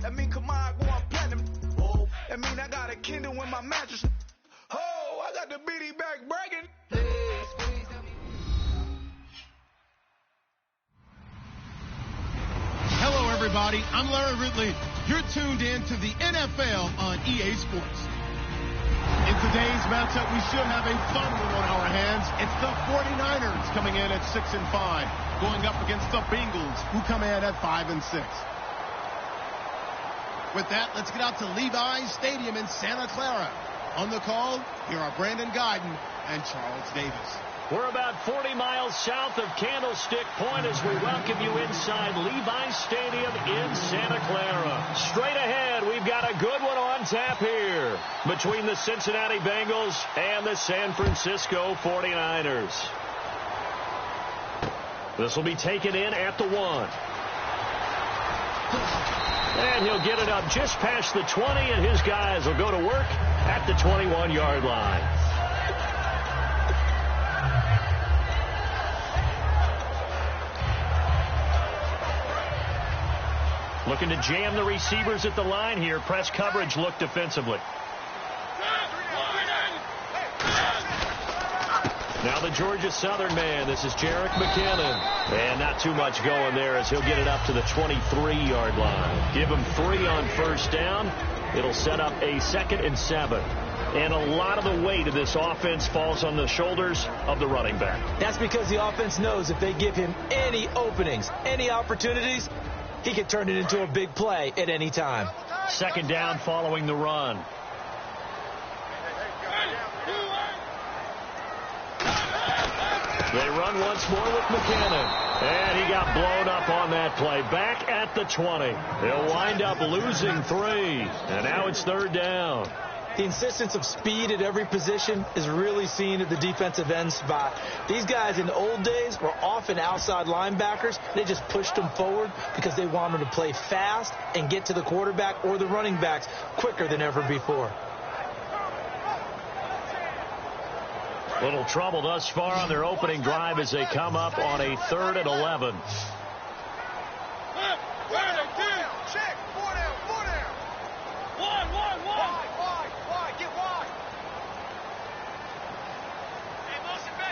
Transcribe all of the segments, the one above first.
That mean Kamai going platinum. Oh, that mean I got a Kindle in my mattress. Oh, I got the BD back bragging. Hello, everybody. I'm Larry Ridley. You're tuned in to the NFL on EA Sports. In today's matchup, we should have a fun one on our hands. It's the 49ers coming in at 6-5, going up against the Bengals, who come in at 5-6. With that, let's get out to Levi's Stadium in Santa Clara. On the call, here are Brandon Guyton and Charles Davis. We're about 40 miles south of Candlestick Point as we welcome you inside Levi's Stadium in Santa Clara. Straight ahead, we've got a good one on tap here between the Cincinnati Bengals and the San Francisco 49ers. This will be taken in at the 1. And he'll get it up just past the 20, and his guys will go to work at the 21-yard line. Looking to jam the receivers at the line here. Press coverage look defensively. Now the Georgia Southern man. This is Jerick McKinnon. And not too much going there as he'll get it up to the 23-yard line. Give him 3 on first down. It'll set up a 2nd and 7. And a lot of the weight of this offense falls on the shoulders of the running back. That's because the offense knows if they give him any openings, any opportunities, he can turn it into a big play at any time. 2nd down following the run. They run once more with McKinnon. And he got blown up on that play. Back at the 20. They'll wind up losing 3. And now it's 3rd down. The insistence of speed at every position is really seen at the defensive end spot. These guys in the old days were often outside linebackers. They just pushed them forward because they wanted to play fast and get to the quarterback or the running backs quicker than ever before. Little trouble thus far on their opening drive as they come up on a 3rd and 11.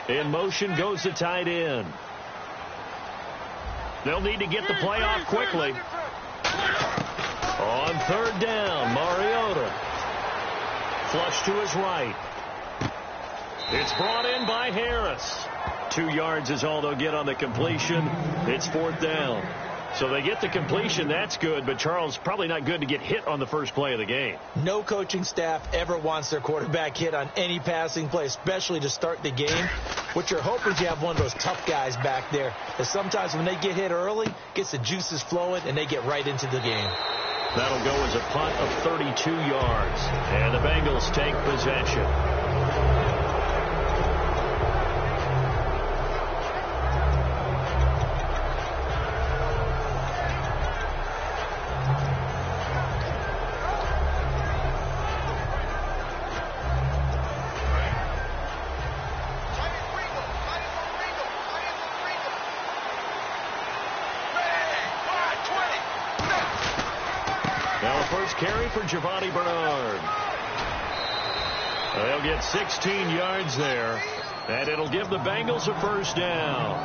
In motion goes the tight end. They'll need to get the play off quickly. On 3rd down, Mariota. Flush to his right. It's brought in by Harris. 2 yards is all they'll get on the completion. It's 4th down. So they get the completion. That's good, but Charles, probably not good to get hit on the first play of the game. No coaching staff ever wants their quarterback hit on any passing play, especially to start the game. What you're hoping is you have one of those tough guys back there. Because sometimes when they get hit early, gets the juices flowing, and they get right into the game. That'll go as a punt of 32 yards. And the Bengals take possession. Carry for Giovanni Bernard. They'll get 16 yards there, and it'll give the Bengals a 1st down.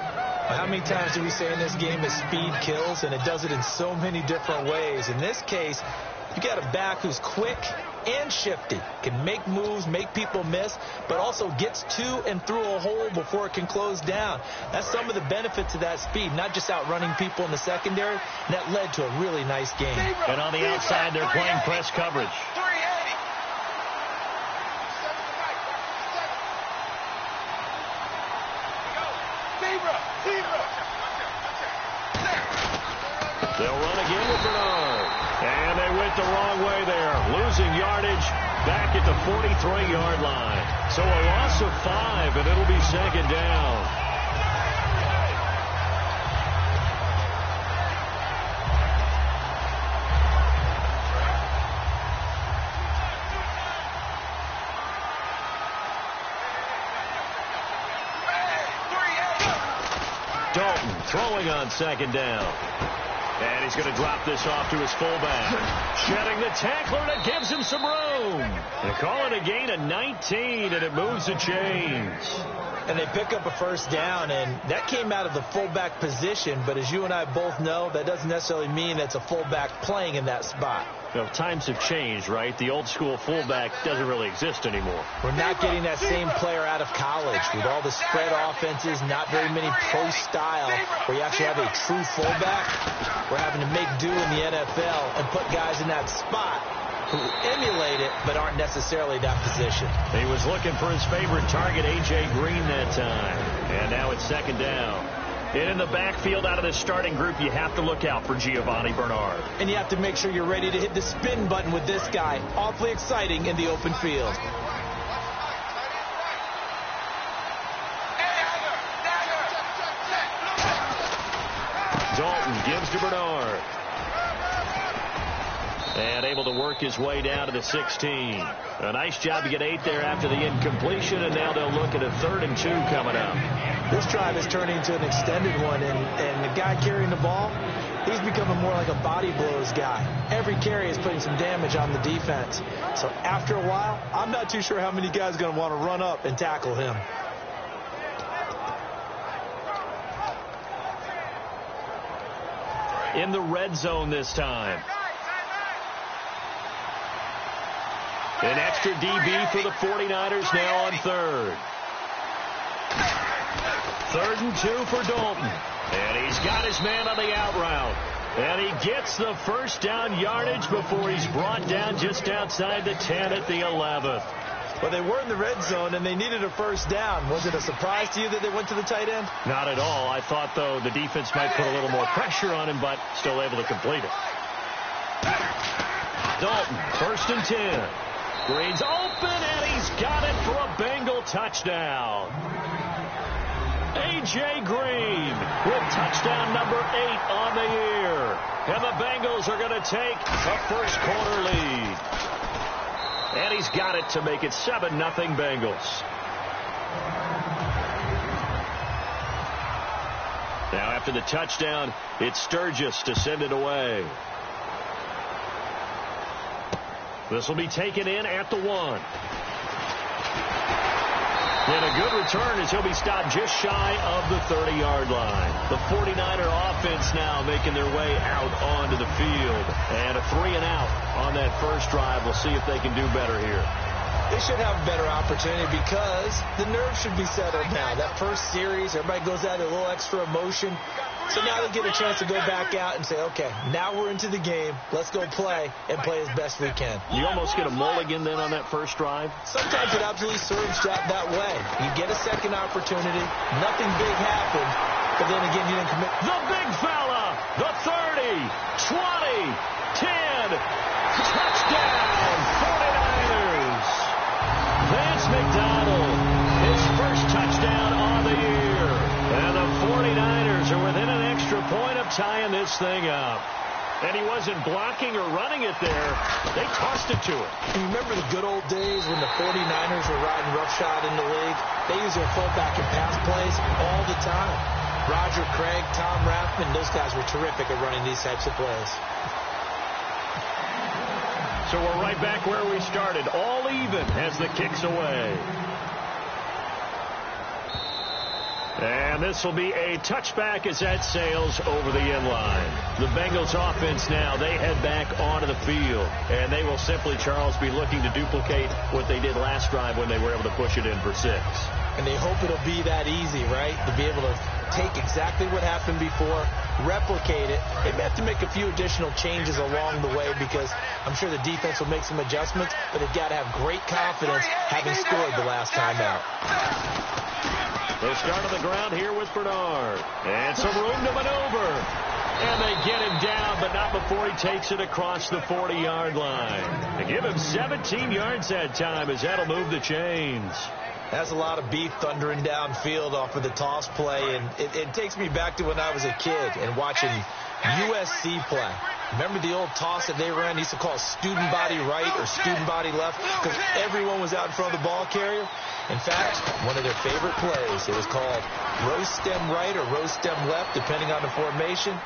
How many times do we say in this game that speed kills, and it does it in so many different ways? In this case, you got a back who's quick and shifty, can make moves, make people miss, but also gets to and through a hole before it can close down. That's some of the benefits of that speed, not just outrunning people in the secondary. And that led to a really nice game. And on the outside, they're playing press coverage. They'll run again with Bernard. And they went the wrong way there. Losing yardage back at the 43-yard line. So a loss of 5, and it'll be 2nd down. Dalton throwing on 2nd down. And he's going to drop this off to his fullback. Shedding the tackler, and it gives him some room. They call it a gain of 19, and it moves the chains. And they pick up a first down, and that came out of the fullback position. But as you and I both know, that doesn't necessarily mean it's a fullback playing in that spot. You know, times have changed, right? The old school fullback doesn't really exist anymore. We're not getting that same player out of college with all the spread offenses, not very many pro style where you actually have a true fullback. We're having to make do in the NFL and put guys in that spot who emulate it but aren't necessarily that position. He was looking for his favorite target, A.J. Green, that time. And now it's second down. And in the backfield out of the starting group, you have to look out for Giovanni Bernard. And you have to make sure you're ready to hit the spin button with this guy. Awfully exciting in the open field. Dalton gives to Bernard. And able to work his way down to the 16. A nice job to get 8 there after the incompletion, and now they'll look at a 3rd and 2 coming up. This drive is turning into an extended one, and the guy carrying the ball, he's becoming more like a body blows guy. Every carry is putting some damage on the defense. So after a while, I'm not too sure how many guys are going to want to run up and tackle him. In the red zone this time. An extra DB for the 49ers now on 3rd. 3rd and 2 for Dalton. And he's got his man on the out route. And he gets the first down yardage before he's brought down just outside the 10 at the 11th. Well, they were in the red zone, and they needed a first down. Was it a surprise to you that they went to the tight end? Not at all. I thought, though, the defense might put a little more pressure on him, but still able to complete it. Dalton, 1st and 10. Green's open, and he's got it for a Bengal touchdown. A.J. Green with touchdown number 8 on the year. And the Bengals are going to take a first-quarter lead. And he's got it to make it 7-0 Bengals. Now after the touchdown, it's Sturgis to send it away. This will be taken in at the 1. And a good return as he'll be stopped just shy of the 30-yard line. The 49er offense now making their way out onto the field. And a 3-and-out on that first drive. We'll see if they can do better here. They should have a better opportunity because the nerves should be settled now. That first series, everybody goes out with a little extra emotion. So now they get a chance to go back out and say, okay, now we're into the game. Let's go play and play as best we can. You almost get a mulligan then on that first drive? Sometimes it absolutely serves that way. You get a second opportunity. Nothing big happened. But then again, you didn't commit. The big fella. The 30, 20, 10. Touchdown, 49ers. Vance McDonald, his first touchdown on the year. And the 49ers are within an extra point of tying this thing up. And he wasn't blocking or running it there. They tossed it to him. You remember the good old days when the 49ers were riding roughshod in the league? They used their fullback in pass plays all the time. Roger Craig, Tom Rathman, those guys were terrific at running these types of plays. So we're right back where we started, all even as the kick's away. And this will be a touchback as that sails over the end line. The Bengals offense now, they head back onto the field. And they will simply, Charles, be looking to duplicate what they did last drive when they were able to push it in for 6. And they hope it'll be that easy, right? To be able to take exactly what happened before, replicate it. They may have to make a few additional changes along the way because I'm sure the defense will make some adjustments, but they've got to have great confidence having scored the last time out. They'll start on the ground here with Bernard. And some room to maneuver. And they get him down, but not before he takes it across the 40-yard line. They give him 17 yards that time as that'll move the chains. That's a lot of beef thundering downfield off of the toss play, and it takes me back to when I was a kid and watching USC play. Remember the old toss that they ran? They used to call it student body right or student body left because everyone was out in front of the ball carrier. In fact, one of their favorite plays, it was called row stem right or row stem left, depending on the formation.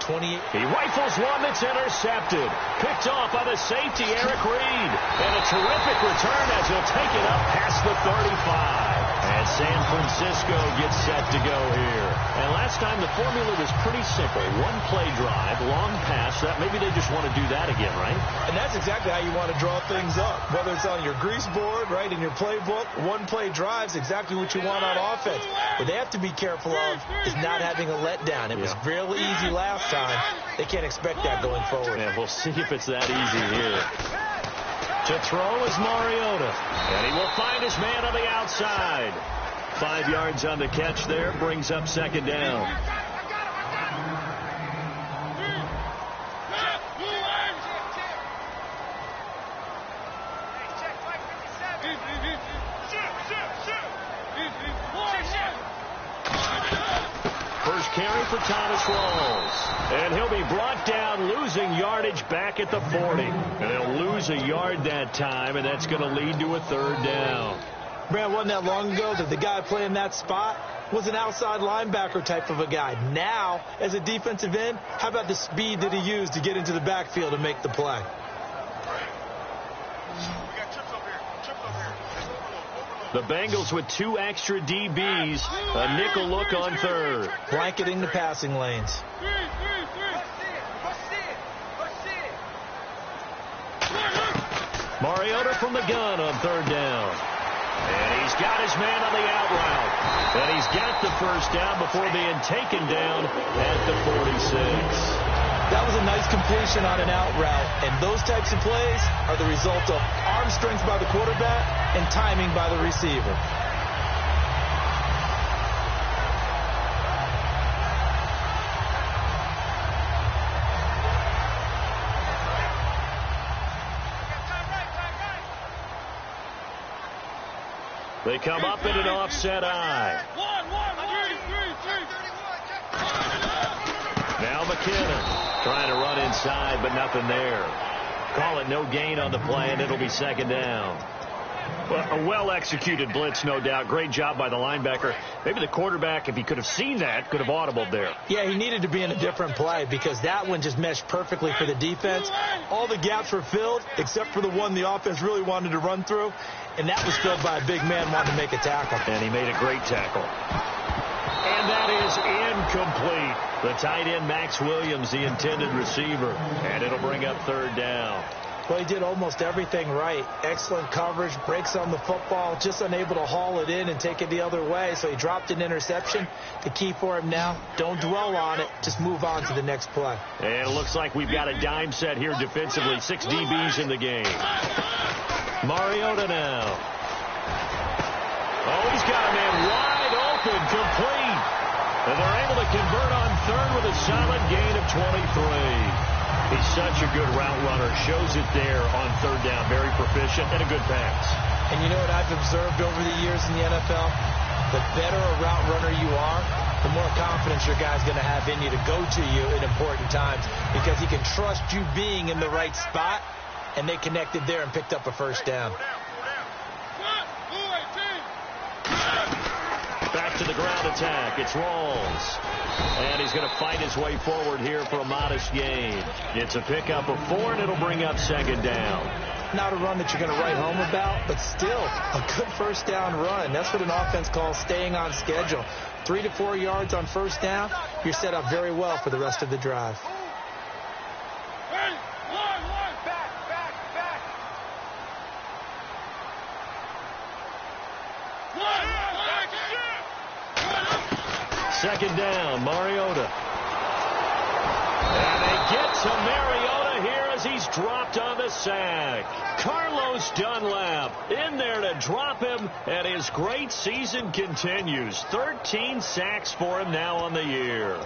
28. He rifles one that's intercepted. Picked off by the safety, Eric Reed. And a terrific return as he'll take it up past the 35. And San Francisco gets set to go here. And last time the formula was pretty simple. One play drive, long pass. That maybe they just want to do that again, right? And that's exactly how you want to draw things up. Whether it's on your grease board, right, in your playbook, one play drive's exactly what you want on offense. What they have to be careful of is not having a letdown. It was real easy last time. They can't expect that going forward. Yeah, we'll see if it's that easy here. To throw is Mariota. And he will find his man on the outside. 5 yards on the catch there. Brings up second down. First carry for Thomas Rawls. And he'll be brought down, losing yardage back at the 40. And he'll lose a yard that time, and that's going to lead to a third down. Brad, wasn't that long ago that the guy playing that spot was an outside linebacker type of a guy. Now, as a defensive end, how about the speed that he used to get into the backfield and make the play? The Bengals with 2 extra DBs, a nickel look on third. Blanketing the passing lanes. Mariota from the gun on third down. And he's got his man on the out route. And he's got the first down before being taken down at the 46. That was a nice completion on an out route, and those types of plays are the result of arm strength by the quarterback and timing by the receiver. They come up in an offset eye. Now McKinnon trying to run inside, but nothing there. Call it no gain on the play, and it'll be second down. Well, a well-executed blitz, no doubt. Great job by the linebacker. Maybe the quarterback, if he could have seen that, could have audibled there. Yeah, he needed to be in a different play because that one just meshed perfectly for the defense. All the gaps were filled except for the one the offense really wanted to run through, and that was filled by a big man wanting to make a tackle. And he made a great tackle. And that is incomplete. The tight end, Max Williams, the intended receiver. And it'll bring up third down. Well, he did almost everything right. Excellent coverage, breaks on the football, just unable to haul it in and take it the other way. So he dropped an interception. The key for him now, don't dwell on it. Just move on to the next play. And it looks like we've got a dime set here defensively. 6 DBs in the game. Mariota now. Oh, he's got a man wide open, complete. And they're able to convert on third with a solid gain of 23. He's such a good route runner. Shows it there on third down. Very proficient and a good pass. And you know what I've observed over the years in the NFL? The better a route runner you are, the more confidence your guy's going to have in you to go to you in important times because he can trust you being in the right spot, and they connected there and picked up a first down. Back to the ground attack. It's Rawls. And he's going to fight his way forward here for a modest gain. It's a pickup of 4, and it'll bring up second down. Not a run that you're going to write home about, but still a good first down run. That's what an offense calls staying on schedule. 3 to 4 yards on first down, you're set up very well for the rest of the drive. Second down, Mariota. And they get to Mariota here as he's dropped on the sack. Carlos Dunlap in there to drop him, and his great season continues. 13 sacks for him now on the year.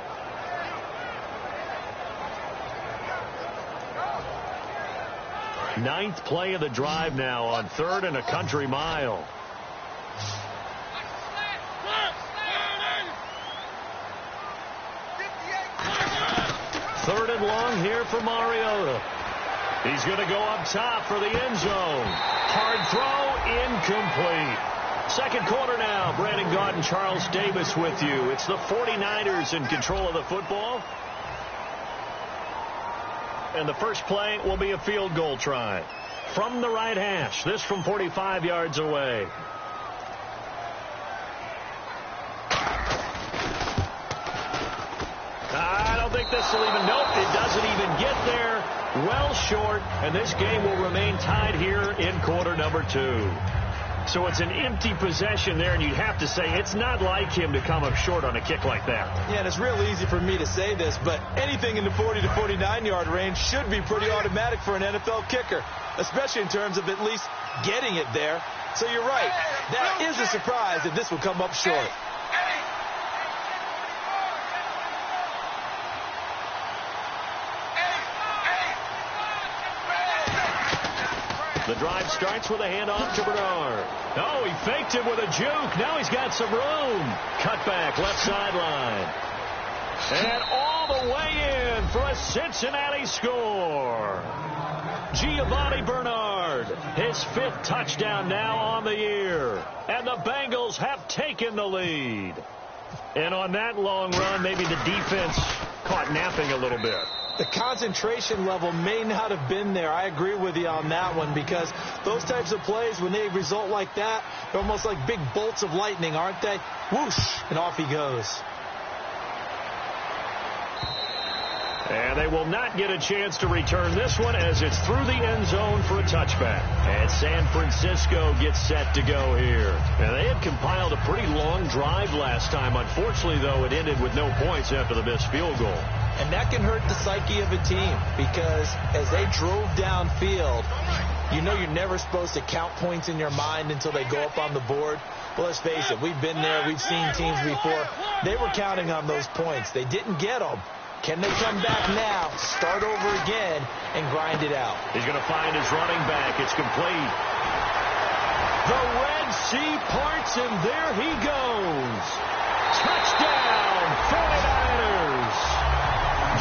Ninth play of the drive now on third and a country mile. Third and long here for Mariota. He's going to go up top for the end zone. Hard throw, incomplete. Second quarter now. Brandon Gaudin, Charles Davis with you. It's the 49ers in control of the football. and the first play will be a field goal try. From the right hash, this from 45 yards away. I don't think this will even, nope, it doesn't even get there. Well short, and this game will remain tied here in quarter number 2. So it's an empty possession there, and you'd have to say it's not like him to come up short on a kick like that. Yeah, and it's real easy for me to say this, but anything in the 40 to 49-yard range should be pretty automatic for an NFL kicker, especially in terms of at least getting it there. So you're right. That is a surprise that this will come up short. The drive starts with a handoff to Bernard. Oh, he faked him with a juke. Now he's got some room. Cut back, left sideline. And all the way in for a Cincinnati score. Giovanni Bernard, his 5th touchdown now on the year. And the Bengals have taken the lead. And on that long run, maybe the defense caught napping a little bit. The concentration level may not have been there. I agree with you on that one, because those types of plays, when they result like that, they're almost like big bolts of lightning, aren't they? Whoosh, and off he goes. And they will not get a chance to return this one as it's through the end zone for a touchback. And San Francisco gets set to go here. And they had compiled a pretty long drive last time. Unfortunately, though, it ended with no points after the missed field goal. And that can hurt the psyche of a team, because as they drove downfield, you know you're never supposed to count points in your mind until they go up on the board. Well, let's face it, we've been there, we've seen teams before. They were counting on those points. They didn't get them. Can they come back now, start over again, and grind it out? He's going to find his running back. It's complete. The Red Sea parts, and there he goes. Touchdown, 49ers.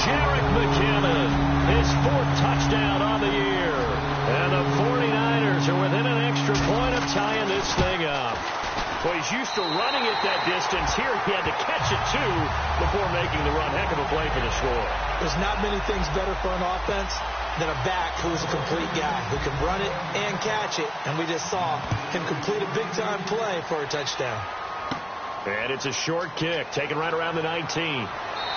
Jerick McKinnon, his 4th touchdown on the year. And the 49ers are within an extra point of tying this thing up. Well, he's used to running it that distance. Here he had to catch it, too, before making the run. Heck of a play for the score. There's not many things better for an offense than a back who's a complete guy, who can run it and catch it. And we just saw him complete a big-time play for a touchdown. And it's a short kick, taken right around the 19.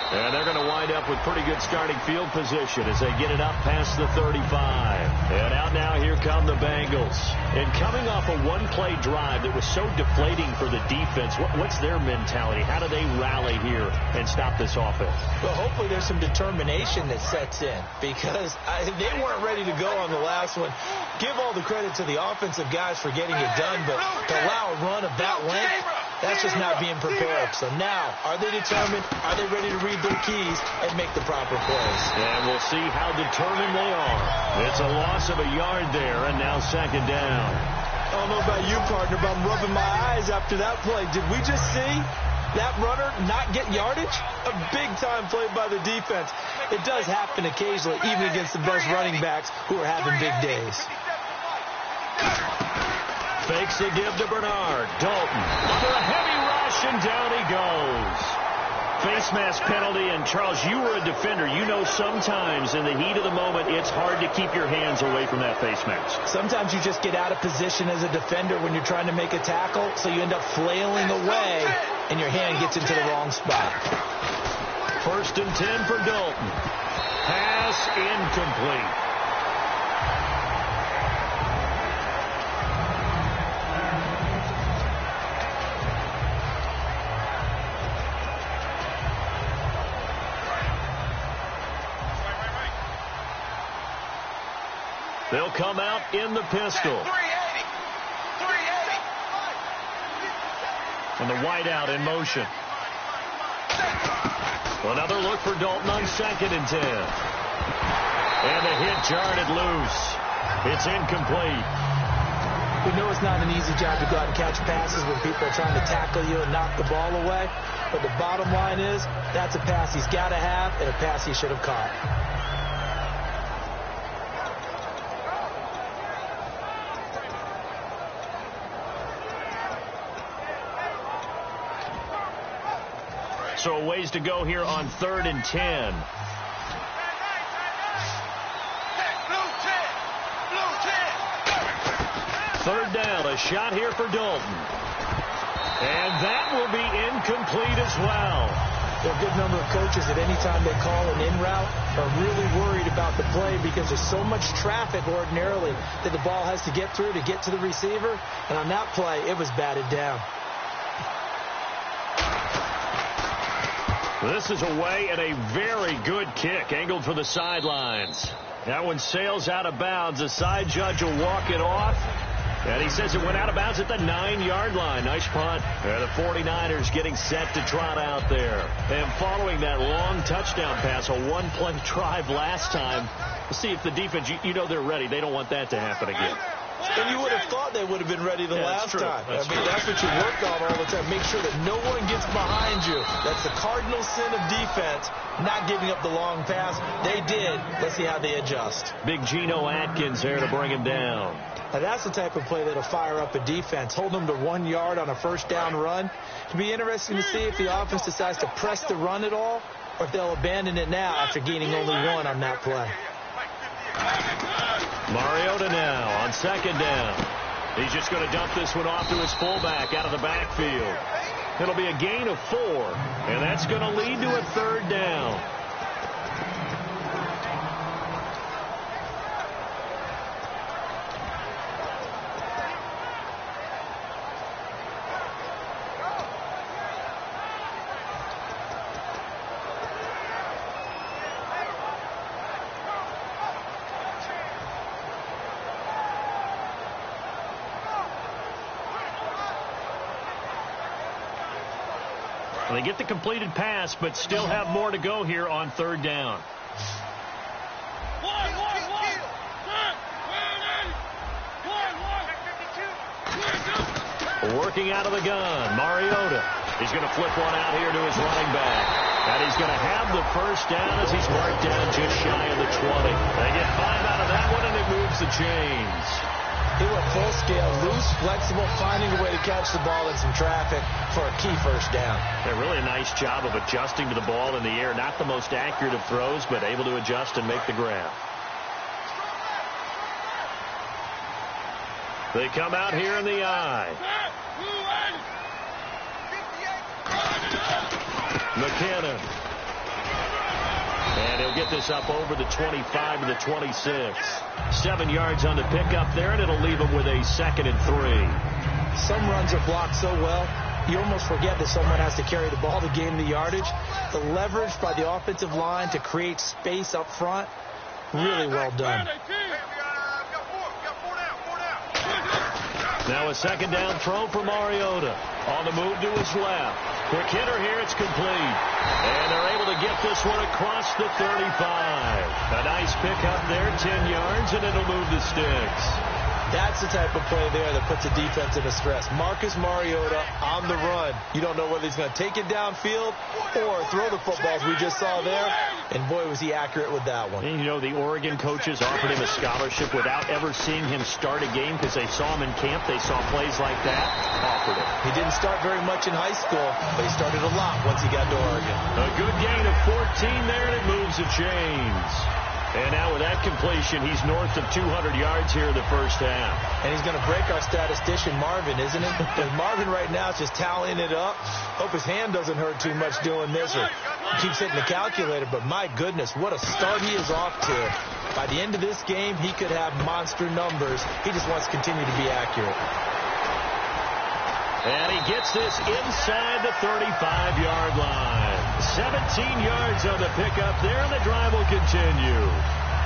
And they're going to wind up with pretty good starting field position as they get it up past the 35. And out now, here come the Bengals. And coming off a one-play drive that was so deflating for the defense, what's their mentality? How do they rally here and stop this offense? Well, hopefully there's some determination that sets in, because they weren't ready to go on the last one. Give all the credit to the offensive guys for getting it done, but to allow a run of that length, that's just not being prepared. So now, are they determined? Are they ready to read their keys and make the proper plays? And we'll see how determined they are. It's a loss of a yard there, and now 2nd down. I don't know about you, partner, but I'm rubbing my eyes after that play. Did we just see that runner not get yardage? A big-time play by the defense. It does happen occasionally, even against the best running backs who are having big days. Fakes the give to Bernard. Dalton under a heavy rush, and down he goes. Face mask penalty, and Charles, you were a defender. You know sometimes in the heat of the moment, it's hard to keep your hands away from that face mask. Sometimes you just get out of position as a defender when you're trying to make a tackle, so you end up flailing away, and your hand gets into the wrong spot. 1st and 10 for Dalton. Pass incomplete. They'll come out in the pistol. And the wideout in motion. Another look for Dalton on 2nd and 10. And the hit jarred it loose. It's incomplete. We know it's not an easy job to go out and catch passes when people are trying to tackle you and knock the ball away. But the bottom line is, that's a pass he's got to have and a pass he should have caught. So a ways to go here on 3rd and 10. 3rd down, a shot here for Dalton. And that will be incomplete as well. There are a good number of coaches at any time they call an in route are really worried about the play because there's so much traffic ordinarily that the ball has to get through to get to the receiver. And on that play, it was batted down. This is away and a very good kick angled for the sidelines. That one sails out of bounds. The side judge will walk it off. And he says it went out of bounds at the 9-yard line. Nice punt. The 49ers getting set to trot out there. And following that long touchdown pass, a one-play drive last time, let's see if the defense, you know they're ready. They don't want that to happen again. And you would have thought they would have been ready the last time. That's what you work on all the time. Make sure that no one gets behind you. That's the cardinal sin of defense, not giving up the long pass. They did. Let's see how they adjust. Big Geno Atkins there to bring him down. Now that's the type of play that'll fire up a defense. Hold them to 1 yard on a 1st down run. It'll be interesting to see if the offense decides to press the run at all or if they'll abandon it now after gaining only 1 on that play. Mariota now on 2nd down. He's just going to dump this one off to his fullback out of the backfield. It'll be a gain of 4, and that's going to lead to a 3rd down. They get the completed pass, but still have more to go here on 3rd down. Working out of the gun, Mariota. He's going to flip one out here to his running back. And he's going to have the 1st down as he's marked down just shy of the 20. They get 5 out of that one, and it moves the chains. He went full scale, loose, flexible, finding a way to catch the ball in some traffic for a key 1st down. Really a nice job of adjusting to the ball in the air. Not the most accurate of throws, but able to adjust and make the grab. They come out here in the eye. McKinnon. And he'll get this up over the 25 to the 26. 7 yards on the pickup there, and it'll leave him with a 2nd and 3. Some runs are blocked so well, you almost forget that someone has to carry the ball to gain the yardage. The leverage by the offensive line to create space up front, really well done. Now a 2nd down throw for Mariota. On the move to his left. Quick hitter here, it's complete. And they're able to get this one across the 35. A nice pickup there, 10 yards, and it'll move the sticks. That's the type of play there that puts a defense into stress. Marcus Mariota on the run. You don't know whether he's going to take it downfield or throw the footballs we just saw there. And boy, was he accurate with that one. And you know, the Oregon coaches offered him a scholarship without ever seeing him start a game because they saw him in camp. They saw plays like that. Offered him. He didn't start very much in high school, but he started a lot once he got to Oregon. A good gain of 14 there, and it moves the chains. And now with that completion, he's north of 200 yards here in the 1st half. And he's going to break our statistician, Marvin, isn't it? Because Marvin right now is just tallying it up. Hope his hand doesn't hurt too much doing this or keeps hitting the calculator. But my goodness, what a start he is off to. By the end of this game, he could have monster numbers. He just wants to continue to be accurate. And he gets this inside the 35-yard line. 17 yards on the pickup there, and the drive will continue.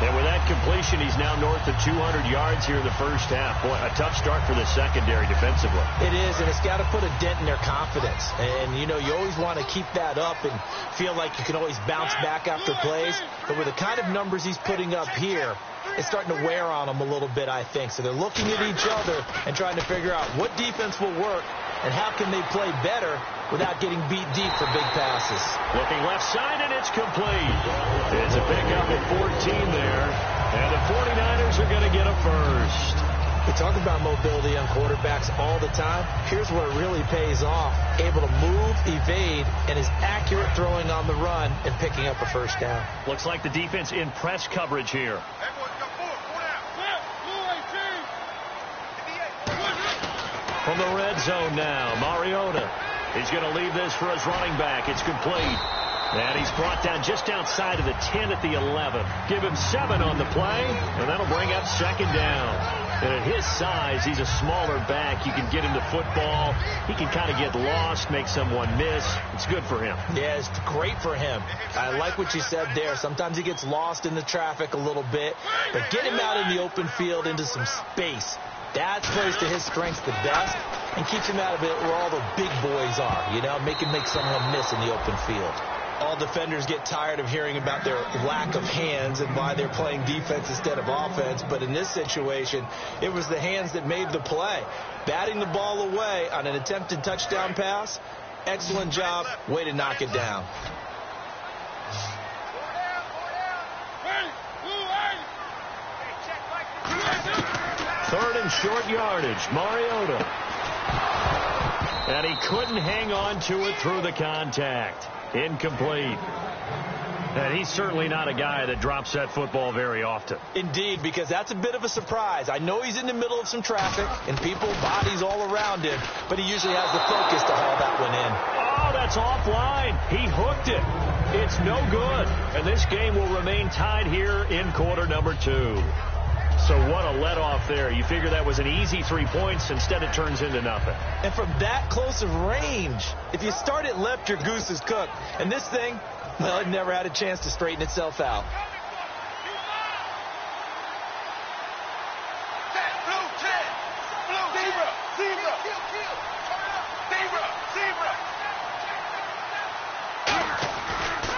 And with that completion, he's now north of 200 yards here in the 1st half. Boy, a tough start for the secondary defensively. It is, and it's got to put a dent in their confidence. And, you know, you always want to keep that up and feel like you can always bounce back after plays. But with the kind of numbers he's putting up here, it's starting to wear on them a little bit, I think. So they're looking at each other and trying to figure out what defense will work and how can they play better without getting beat deep for big passes. Looking left side, and it's complete. It's a pickup at 14 there, and the 49ers are going to get a 1st. We talk about mobility on quarterbacks all the time. Here's where it really pays off. Able to move, evade, and is accurate throwing on the run and picking up a 1st down. Looks like the defense in press coverage here. From the red zone now, Mariota. He's going to leave this for his running back. It's complete. And he's brought down just outside of the 10 at the 11. Give him 7 on the play, and that'll bring up second down. And at his size, he's a smaller back. You can get him to football. He can kind of get lost, make someone miss. It's good for him. Yeah, it's great for him. I like what you said there. Sometimes he gets lost in the traffic a little bit. But get him out in the open field into some space. That plays to his strengths the best and keeps him out of it where all the big boys are. You know, make him make someone miss in the open field. All defenders get tired of hearing about their lack of hands and why they're playing defense instead of offense. But in this situation, it was the hands that made the play. Batting the ball away on an attempted touchdown pass, excellent job. Way to knock it down. Third and short yardage, Mariota. And he couldn't hang on to it through the contact. Incomplete. And he's certainly not a guy that drops that football very often. Indeed, because that's a bit of a surprise. I know he's in the middle of some traffic and people, bodies all around him, but he usually has the focus to haul that one in. Oh, that's offline. He hooked it. It's no good. And this game will remain tied here in quarter number 2. So what a let-off there. You figure that was an easy 3 points. Instead, it turns into nothing. And from that close of range, if you start it left, your goose is cooked. And this thing, well, it never had a chance to straighten itself out.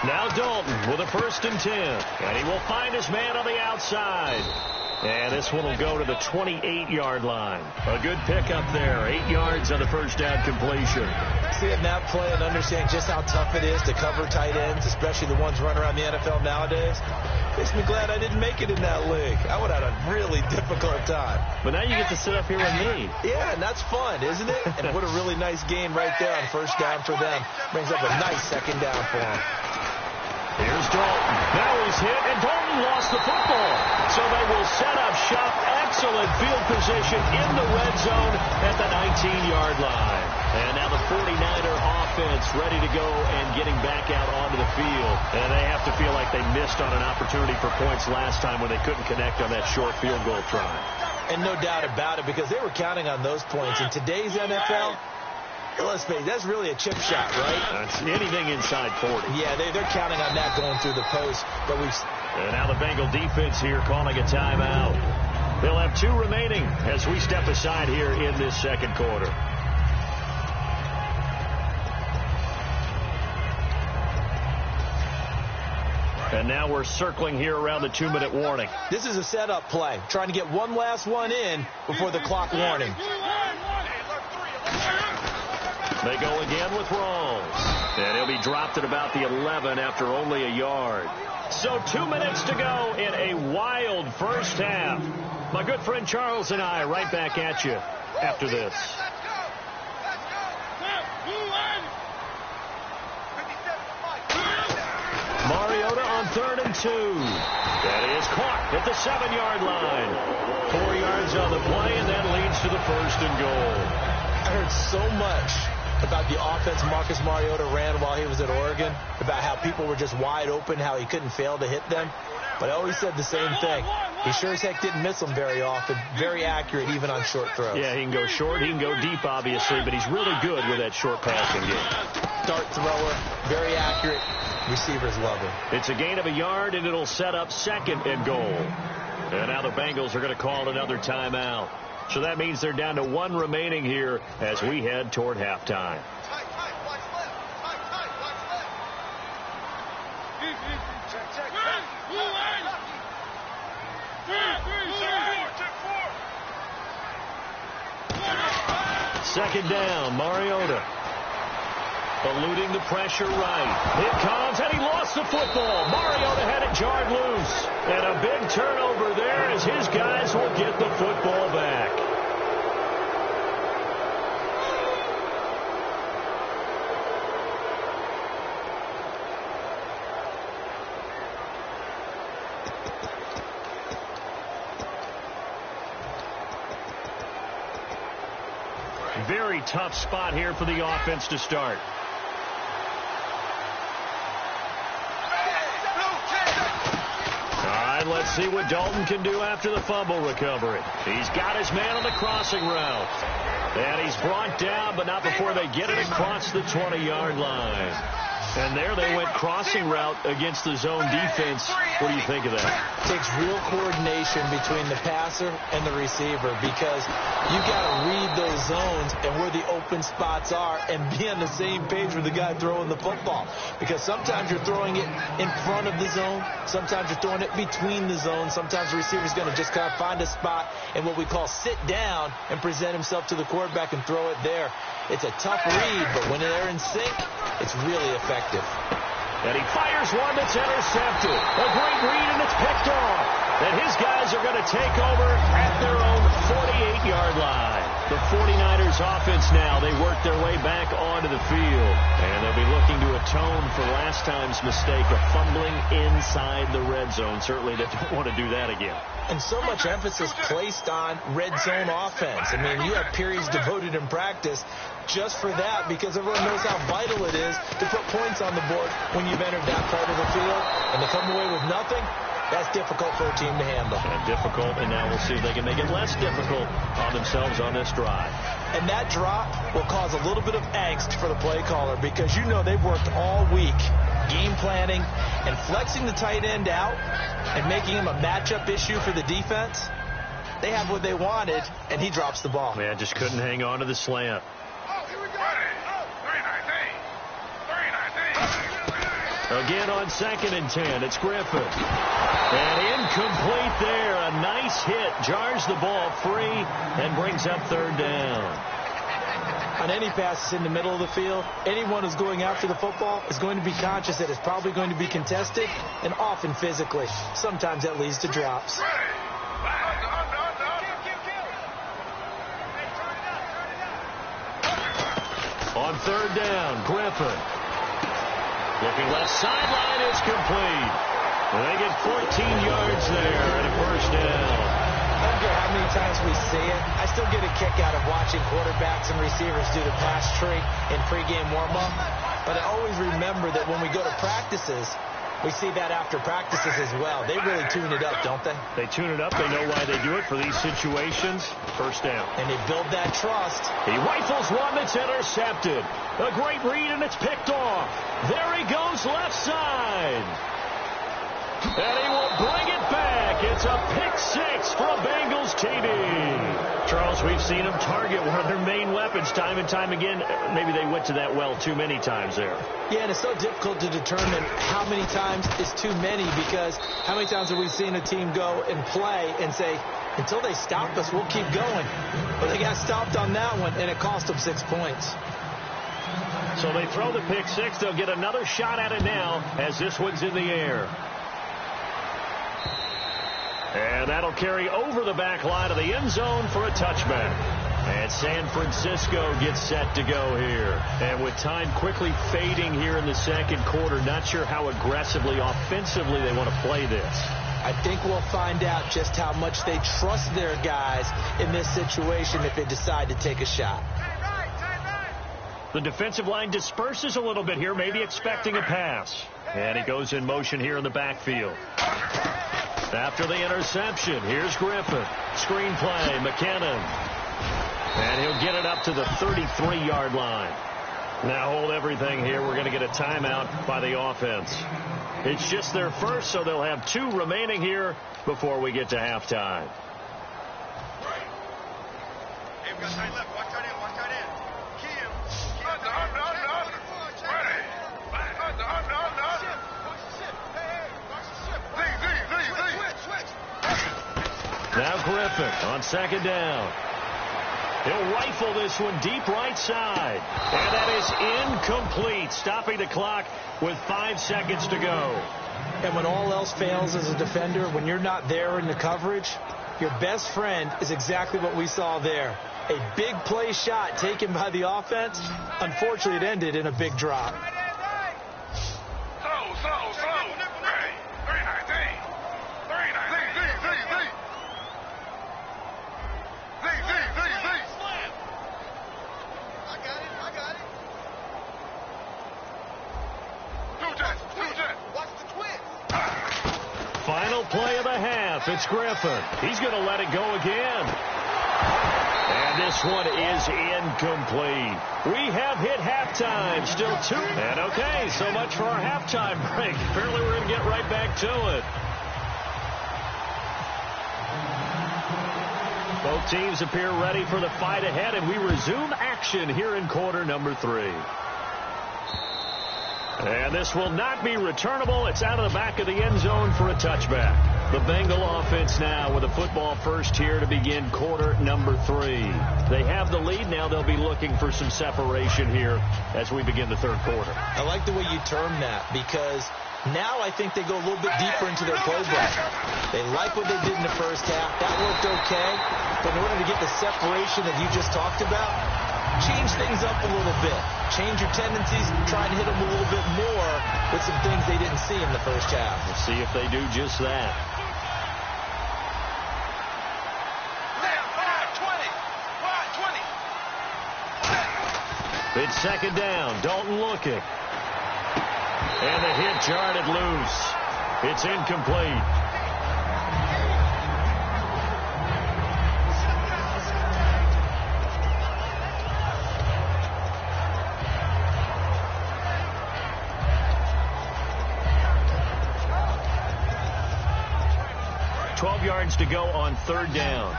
Now Dalton with a 1st and 10. And he will find his man on the outside. And this one will go to the 28-yard line. A good pickup there. 8 yards on the first down completion. Seeing that play and understanding just how tough it is to cover tight ends, especially the ones running around the NFL nowadays, makes me glad I didn't make it in that league. I would have had a really difficult time. But now you get to sit up here with me. Yeah, and that's fun, isn't it? And what a really nice game right there on first down for them. Brings up a nice second down for them. Here's Dalton. Now he's hit, and Dalton lost the football. So they will set up shop. Excellent field position in the red zone at the 19-yard line. And now the 49er offense ready to go and getting back out onto the field. And they have to feel like they missed on an opportunity for points last time when they couldn't connect on that short field goal try. And no doubt about it, because they were counting on those points. In today's NFL, let's face it, that's really a chip shot, right? That's anything inside 40. Yeah, they're counting on that going through the post. But and now the Bengal defense here calling a timeout. They'll have 2 remaining as we step aside here in this second quarter. And now we're circling here around the 2-minute warning. This is a setup play, trying to get one last one in before the clock warning. They go again with Rawls. And he'll be dropped at about the 11 after only a yard. So 2 minutes to go in a wild first half. My good friend Charles and I right back at you after this. Mariota on 3rd and 2. That is caught at the 7-yard line. 4 yards on the play, and that leads to the 1st and goal. I heard so much about the offense Marcus Mariota ran while he was at Oregon, about how people were just wide open, how he couldn't fail to hit them. But I always said the same thing. He sure as heck didn't miss them very often. Very accurate even on short throws. Yeah, he can go short, he can go deep, obviously, but he's really good with that short passing game. Dart thrower, very accurate. Receivers love him. It's a gain of a yard, and it'll set up 2nd and goal. And now the Bengals are going to call another timeout. So that means they're down to 1 remaining here as we head toward halftime. Second down, Mariota. Eluding the pressure right. It comes, and he lost the football. Mariota had it jarred loose. And a big turnover there as his guys will get the football back. very tough spot here for the offense to start. All right, let's see what Dalton can do after the fumble recovery. He's got his man on the crossing route. And he's brought down, but not before they get it across the 20-yard line. And there they went crossing route against the zone defense. What do you think of that? It takes real coordination between the passer and the receiver because you've got to read those zones and where the open spots are and be on the same page with the guy throwing the football. Because sometimes you're throwing it in front of the zone. Sometimes you're throwing it between the zones. Sometimes the receiver's going to just kind of find a spot and what we call sit down and present himself to the quarterback and throw it there. It's a tough read, but when they're in sync, it's really effective. And he fires one that's intercepted. A great read, and it's picked off. And his guys are going to take over at their own 48-yard line. The 49ers offense now, they work their way back onto the field. And they'll be looking to atone for last time's mistake of fumbling inside the red zone. Certainly they don't want to do that again. And so much emphasis placed on red zone offense. I mean, you have periods devoted in practice just for that because everyone knows how vital it is to put points on the board when you've entered that part of the field. And to come away with nothing, that's difficult for a team to handle. And difficult, and now we'll see if they can make it less difficult on themselves on this drive. And that drop will cause a little bit of angst for the play caller because you know they've worked all week game planning and flexing the tight end out and making him a matchup issue for the defense. They have what they wanted, and he drops the ball. Man, just couldn't hang on to the slant. Again on 2nd and 10, it's Griffin. And incomplete there. A nice hit. Jars the ball free and brings up 3rd down. On any passes in the middle of the field, anyone who's going after the football is going to be conscious that it's probably going to be contested and often physically. Sometimes that leads to drops. On 3rd down, Griffin. Looking left sideline, is complete. And they get 14 yards there and a 1st down. I don't care how many times we see it. I still get a kick out of watching quarterbacks and receivers do the pass tree in pregame warm-up. But I always remember that when we go to practices, we see that after practices as well. They really tune it up, don't they? They tune it up. They know why they do it for these situations. 1st down. And they build that trust. He rifles one that's intercepted. A great read, and it's picked off. There he goes left side. And he will bring it back. It's a pick 6 for a Bengals TD. Charles, we've seen them target one of their main weapons time and time again. Maybe they went to that well too many times there. Yeah, and it's so difficult to determine how many times is too many because how many times have we seen a team go and play and say, until they stop us, we'll keep going. But they got stopped on that one, and it cost them 6 points. So they throw the pick 6. They'll get another shot at it now as this one's in the air. And that'll carry over the back line of the end zone for a touchback. And San Francisco gets set to go here. And with time quickly fading here in the 2nd quarter, not sure how aggressively, offensively they want to play this. I think we'll find out just how much they trust their guys in this situation if they decide to take a shot. The defensive line disperses a little bit here, maybe expecting a pass. And he goes in motion here in the backfield. After the interception, here's Griffin. Screen play, McKinnon. And he'll get it up to the 33-yard line. Now hold everything here. We're going to get a timeout by the offense. It's just their first, so they'll have 2 remaining here before we get to halftime. Hey, we got tight left. Watch tight end. Watch tight end. Key him. Now Griffin on 2nd down. He'll rifle this one deep right side. And that is incomplete, stopping the clock with 5 seconds to go. And when all else fails as a defender, when you're not there in the coverage, your best friend is exactly what we saw there. A big play shot taken by the offense. Unfortunately, it ended in a big drop. snap. It's Griffin. He's going to let it go again. And this one is incomplete. We have hit halftime. Still 2. And okay, so much for our halftime break. Apparently we're going to get right back to it. Both teams appear ready for the fight ahead, and we resume action here in quarter number 3. And this will not be returnable. It's out of the back of the end zone for a touchback. The Bengal offense now with a football first here to begin quarter number 3. They have the lead. Now they'll be looking for some separation here as we begin the third quarter. I like the way you term that, because now I think they go a little bit deeper into their playbook. They like what they did in the first half. That worked okay. But in order to get the separation that you just talked about, change things up a little bit. Change your tendencies, try and hit them a little bit more with some things they didn't see in the first half. We'll see if they do just that. It's second down. Dalton looking. And the hit jarred it loose. It's incomplete. Yards to go on third down.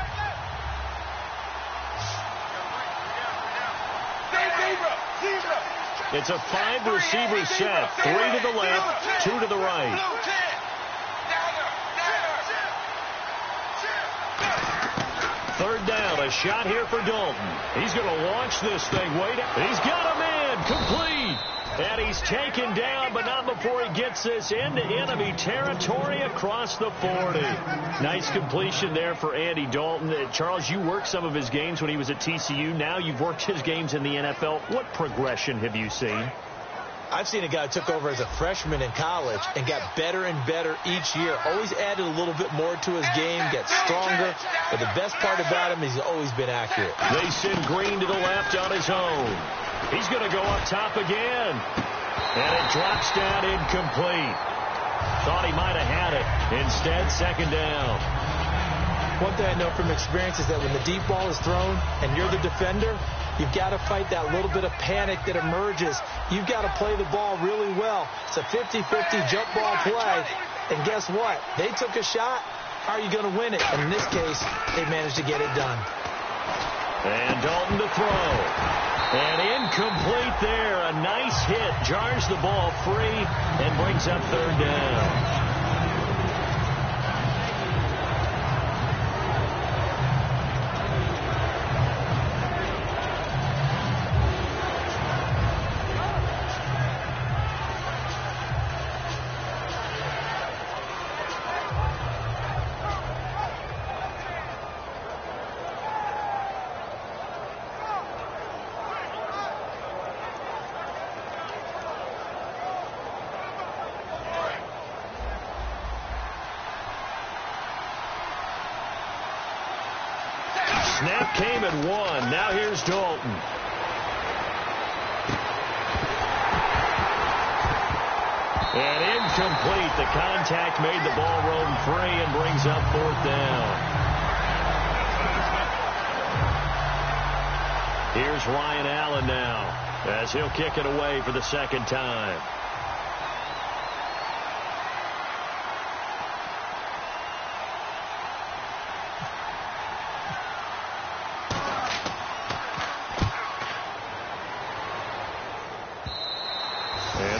It's a 5-receiver set. 3 to the left, 2 to the right. Third down, a shot here for Dalton. He's going to launch this thing. He's got a man, complete. And he's taken down, but not before he gets this into enemy territory across the 40. Nice completion there for Andy Dalton. Charles, you worked some of his games when he was at TCU. Now you've worked his games in the NFL. What progression have you seen? I've seen a guy who took over as a freshman in college and got better and better each year. Always added a little bit more to his game, gets stronger. But the best part about him is he's always been accurate. They send Green to the left on his own. He's going to go up top again. And it drops down incomplete. Thought he might have had it. Instead, second down. One thing I know from experience is that when the deep ball is thrown and you're the defender, you've got to fight that little bit of panic that emerges. You've got to play the ball really well. It's a 50-50 jump ball play. And guess what? They took a shot. How are you going to win it? And in this case, they managed to get it done. And Dalton to throw. And incomplete there. A nice hit. Jars the ball free and brings up third down. Snap came at 1. Now here's Dalton. And incomplete. The contact made the ball roam free and brings up fourth down. Here's Ryan Allen now as he'll kick it away for the second time.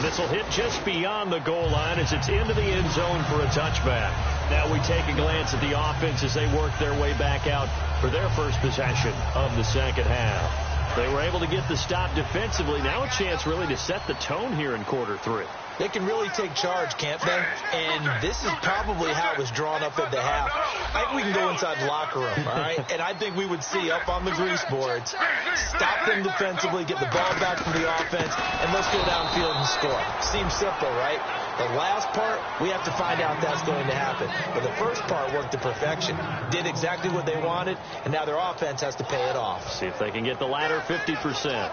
This will hit just beyond the goal line as it's into the end zone for a touchback. Now we take a glance at the offense as they work their way back out for their first possession of the second half. They were able to get the stop defensively. Now a chance really to set the tone here in quarter 3. They can really take charge, can't they? And this is probably how it was drawn up at the half. I think we can go inside the locker room, all right? And I think we would see up on the grease boards, stop them defensively, get the ball back from the offense, and let's go downfield and score. Seems simple, right? The last part, we have to find out that's going to happen. But the first part worked to perfection. Did exactly what they wanted, and now their offense has to pay it off. See if they can get the latter 50%.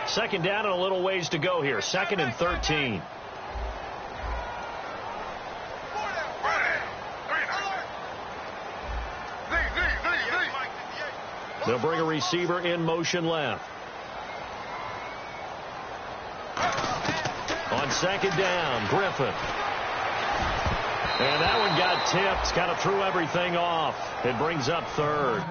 Second down and a little ways to go here. 2nd and 13. They'll bring a receiver in motion left. On second down, Griffin. And that one got tipped, kind of threw everything off. It brings up third.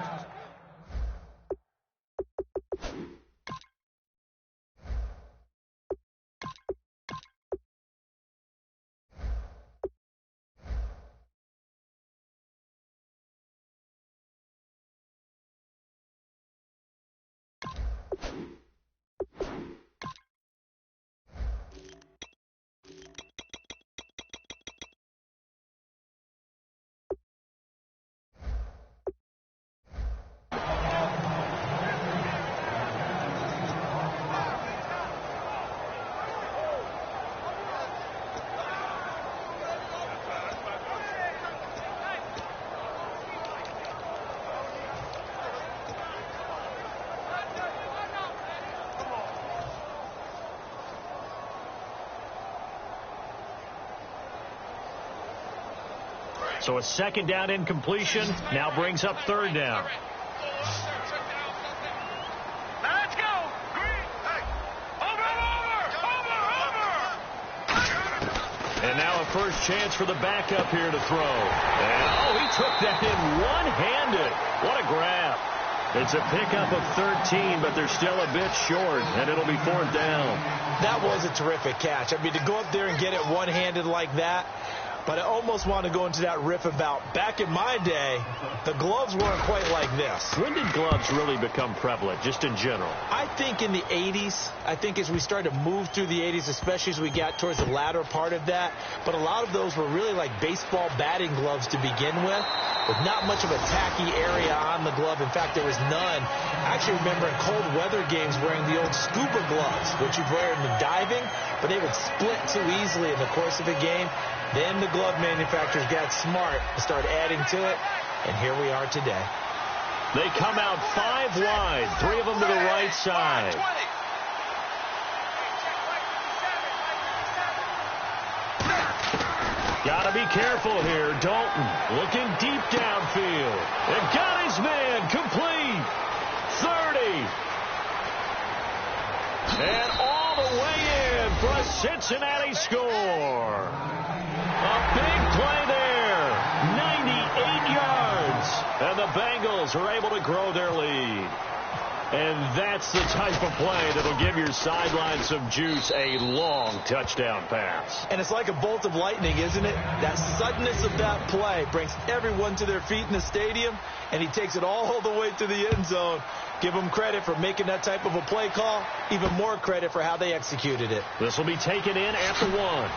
So a second down incompletion now brings up third down. Let's go. Green. Hey. Over. And now a first chance for the backup here to throw. And, he took that in one-handed. What a grab. It's a pickup of 13, but they're still a bit short, and it'll be fourth down. That was a terrific catch. I mean, to go up there and get it one-handed like that. But I almost want to go into that riff about back in my day, the gloves weren't quite like this. When did gloves really become prevalent, just in general? I think in the 80s. I think as we started to move through the 80s, especially as we got towards the latter part of that. But a lot of those were really like baseball batting gloves to begin with not much of a tacky area on the glove. In fact, there was none. I actually remember in cold weather games wearing the old scuba gloves, which you'd wear in the diving, but they would split too easily in the course of a game. Then the glove manufacturers got smart and started adding to it, and here we are today. They come out 5 wide, 3 of them to the right side. Got to be careful here. Dalton looking deep downfield. And got his man complete. 30. And all the way in for a Cincinnati score. A big play there. 98 yards. And the Bengals are able to grow their lead. And that's the type of play that'll give your sideline some juice, a long touchdown pass. And it's like a bolt of lightning, isn't it? That suddenness of that play brings everyone to their feet in the stadium, and he takes it all the way to the end zone. Give him credit for making that type of a play call. Even more credit for how they executed it. This will be taken in at the 1.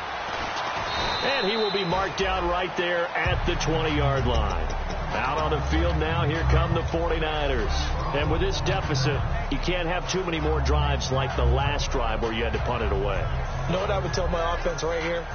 And he will be marked down right there at the 20-yard line. Out on the field now, here come the 49ers. And with this deficit, you can't have too many more drives like the last drive where you had to punt it away. You know what I would tell my offense right here?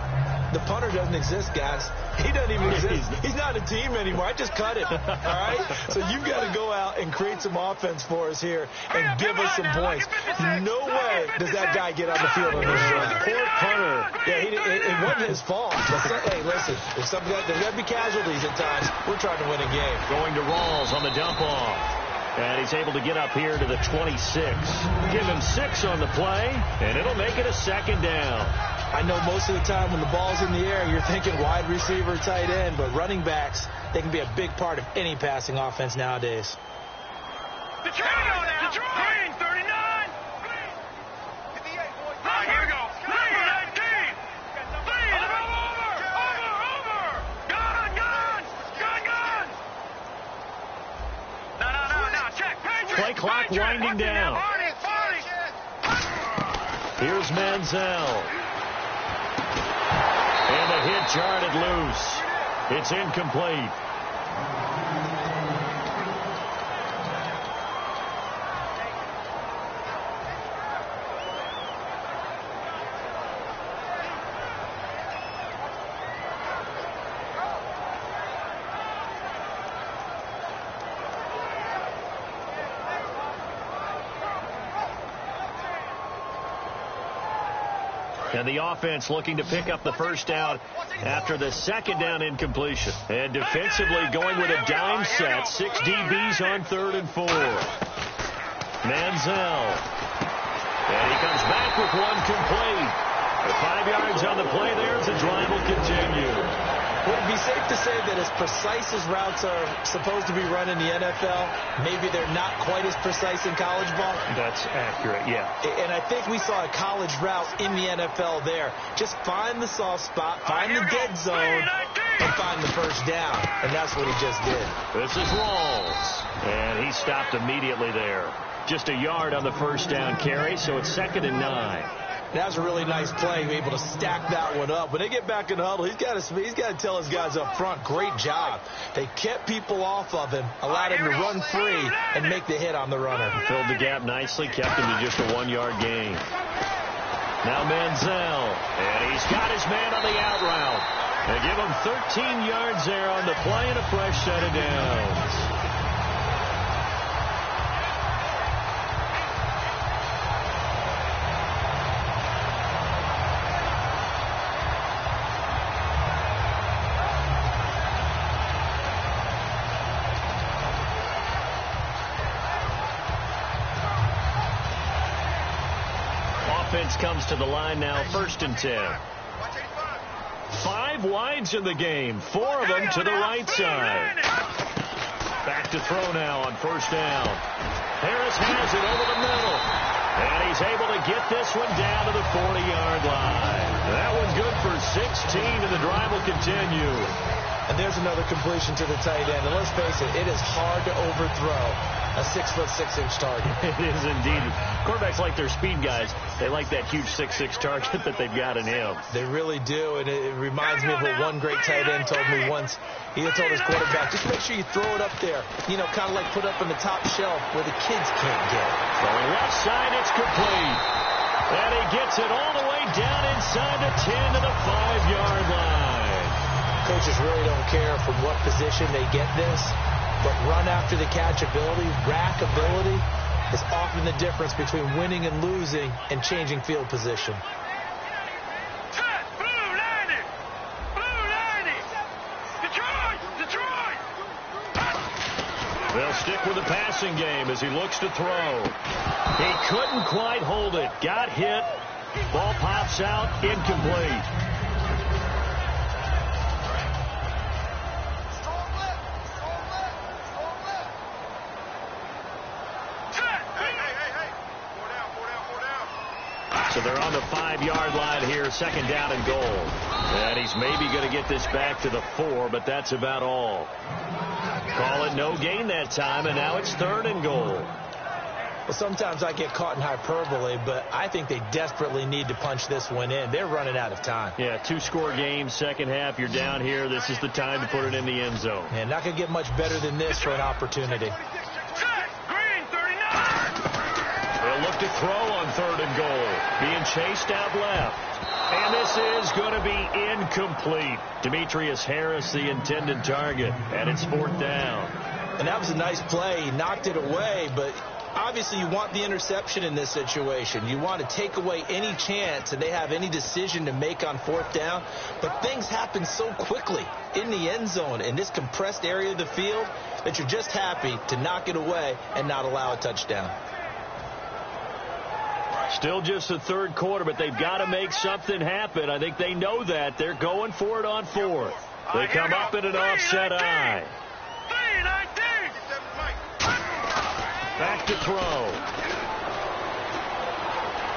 The punter doesn't exist, guys. He doesn't even exist. He's not a team anymore. I just cut him, all right? So you've got to go out and create some offense for us here and give us some points. No way does that guy get on the field on this drive. Poor punter. Yeah, it wasn't his fault. Hey, listen, there's got to be casualties at times. We're trying to win a game. Going to Rawls on the dump-off. And he's able to get up here to the 26. Give him 6 on the play, and it'll make it a second down. I know most of the time when the ball's in the air, you're thinking wide receiver, tight end, but running backs, they can be a big part of any passing offense nowadays. Detroit now. Green, 39. Right, here we go. Number 19. Over. Gun. No. Check. Play clock winding down. Here's Manziel. And the hit jarred loose. It's incomplete. And the offense looking to pick up the first down after the second down incompletion. And defensively going with a dime set. 6 DBs on 3rd and 4. Manziel. And he comes back with one complete. 5 yards on the play there as the drive will continue. Would it be safe to say that as precise as routes are supposed to be run in the NFL, maybe they're not quite as precise in college ball? That's accurate, yeah. And I think we saw a college route in the NFL there. Just find the soft spot, find the dead zone, and find the first down. And that's what he just did. This is Rawls. And he stopped immediatto there. Just a yard on the first down carry, so it's 2nd and 9. That was a really nice play, able to stack that one up. When they get back in the huddle, he's got to tell his guys up front, great job. They kept people off of him, allowed him to run free and make the hit on the runner. Filled the gap nicely, kept him to just a 1-yard gain. Now Manziel, and he's got his man on the out route. They give him 13 yards there on the play and a fresh set of downs. Comes to the line now, 1st and 10. 5 wides in the game, 4 of them to the right side. Back to throw now on 1st down. Harris has it over the middle. And he's able to get this one down to the 40-yard line. That one's good for 16, and the drive will continue. And there's another completion to the tight end. And let's face it, it is hard to overthrow a 6'6" target. It is indeed. Quarterbacks like their speed guys. They like that huge 6'6" target that they've got in him. They really do, and it reminds me of what one great tight end told me once. He had told his quarterback, just make sure you throw it up there. You know, kind of like put up in the top shelf where the kids can't get it. Throwing left side, it's complete. And he gets it all the way down inside the 10 to the 5-yard line. Coaches really don't care from what position they get this, but run after the catch ability, rack ability, is often the difference between winning and losing and changing field position. They'll stick with the passing game as he looks to throw. He couldn't quite hold it. Got hit. Ball pops out. Incomplete. So they're on the 5-yard line here, 2nd down and goal. And he's maybe going to get this back to the 4, but that's about all. Call it no gain that time, and now it's 3rd and goal. Well, sometimes I get caught in hyperbole, but I think they desperately need to punch this one in. They're running out of time. Yeah, 2-score game, second half. You're down here. This is the time to put it in the end zone. And not going to get much better than this for an opportunity. They'll look to throw on 3rd and goal. Being chased out left. And this is going to be incomplete. Demetrius Harris, the intended target. And it's 4th down. And that was a nice play. He knocked it away, but obviously you want the interception in this situation. You want to take away any chance that they have any decision to make on 4th down. But things happen so quickly in the end zone in this compressed area of the field that you're just happy to knock it away and not allow a touchdown. Still just the 3rd quarter, but they've got to make something happen. I think they know that. They're going for it on 4th. They come up in an offset eye. Back to throw.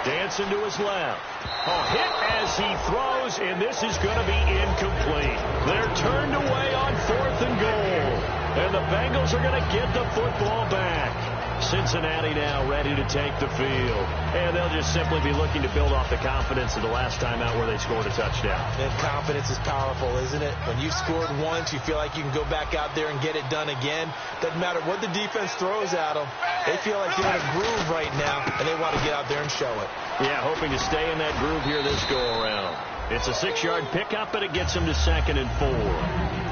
Dancing to his left. A hit as he throws, and this is going to be incomplete. They're turned away on 4th and goal. And the Bengals are going to get the football back. Cincinnati now ready to take the field. And they'll just simply be looking to build off the confidence of the last time out where they scored a touchdown. And confidence is powerful, isn't it? When you've scored once, you feel like you can go back out there and get it done again. Doesn't matter what the defense throws at them. They feel like they're in a groove right now, and they want to get out there and show it. Yeah, hoping to stay in that groove here this go-around. It's a 6-yard pickup, but it gets them to 2nd and 4.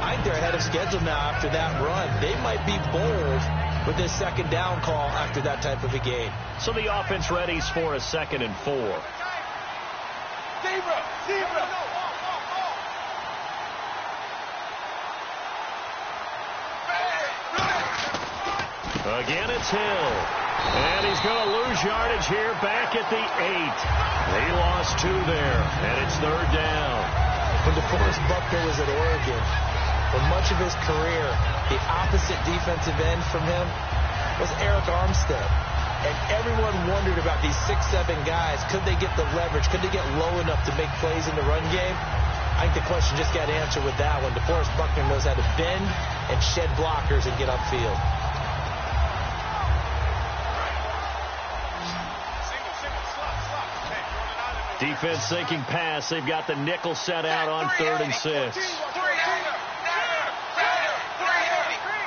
I think they're ahead of schedule now after that run. They might be bold with this 2nd down call after that type of a game. So the offense readies for a 2nd and 4. Again, it's Hill. And he's going to lose yardage here back at the 8. He lost 2 there, and it's 3rd down. When DeForest Buckner was at Oregon, for much of his career, the opposite defensive end from him was Eric Armstead. And everyone wondered about these 6'7" guys. Could they get the leverage? Could they get low enough to make plays in the run game? I think the question just got answered with that one. DeForest Buckner knows how to bend and shed blockers and get upfield. Defense thinking pass. They've got the nickel set out on 3rd and 6.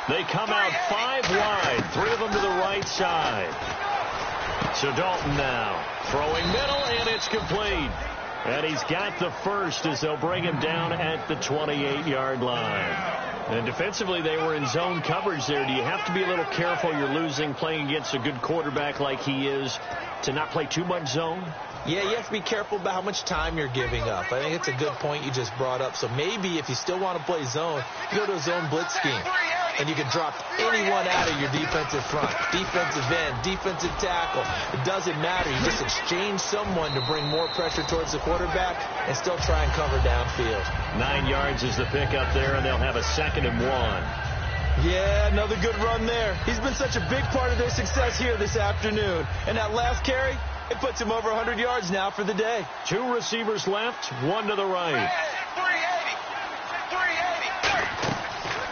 They come out 5 wide, 3 of them to the right side. So Dalton now throwing middle, and it's complete. And he's got the first as they'll bring him down at the 28-yard line. And defensively, they were in zone coverage there. Do you have to be a little careful? You're losing playing against a good quarterback like he is to not play too much zone? Yeah, you have to be careful about how much time you're giving up. I think it's a good point you just brought up. So maybe if you still want to play zone, you go to a zone blitz scheme. And you can drop anyone out of your defensive front, defensive end, defensive tackle. It doesn't matter. You just exchange someone to bring more pressure towards the quarterback and still try and cover downfield. 9 yards is the pickup there, and they'll have a 2nd and 1. Yeah, another good run there. He's been such a big part of their success here this afternoon. And that last carry, it puts him over 100 yards now for the day. 2 receivers left, 1 to the right.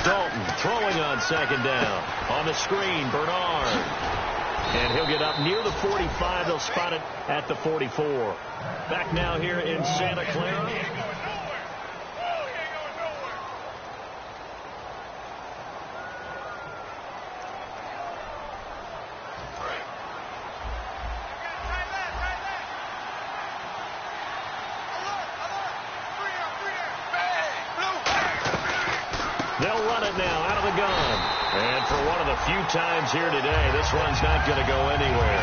Dalton throwing on 2nd down. On the screen, Bernard. And he'll get up near the 45. They'll spot it at the 44. Back now here in Santa Clara. They'll run it now out of the gun. And for one of the few times here today, this one's not going to go anywhere.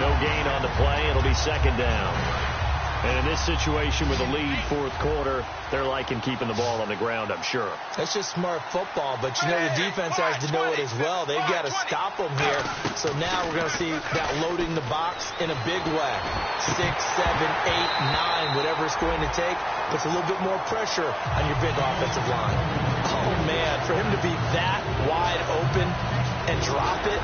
No gain on the play. It'll be 2nd down. And in this situation with a lead 4th quarter, they're liking keeping the ball on the ground, I'm sure. That's just smart football, but you know the defense has to know it as well. They've got to stop them here. So now we're going to see that loading the box in a big way. 6, 7, 8, 9, whatever it's going to take, puts a little bit more pressure on your big offensive line. Oh, man, for him to be that wide open and drop it,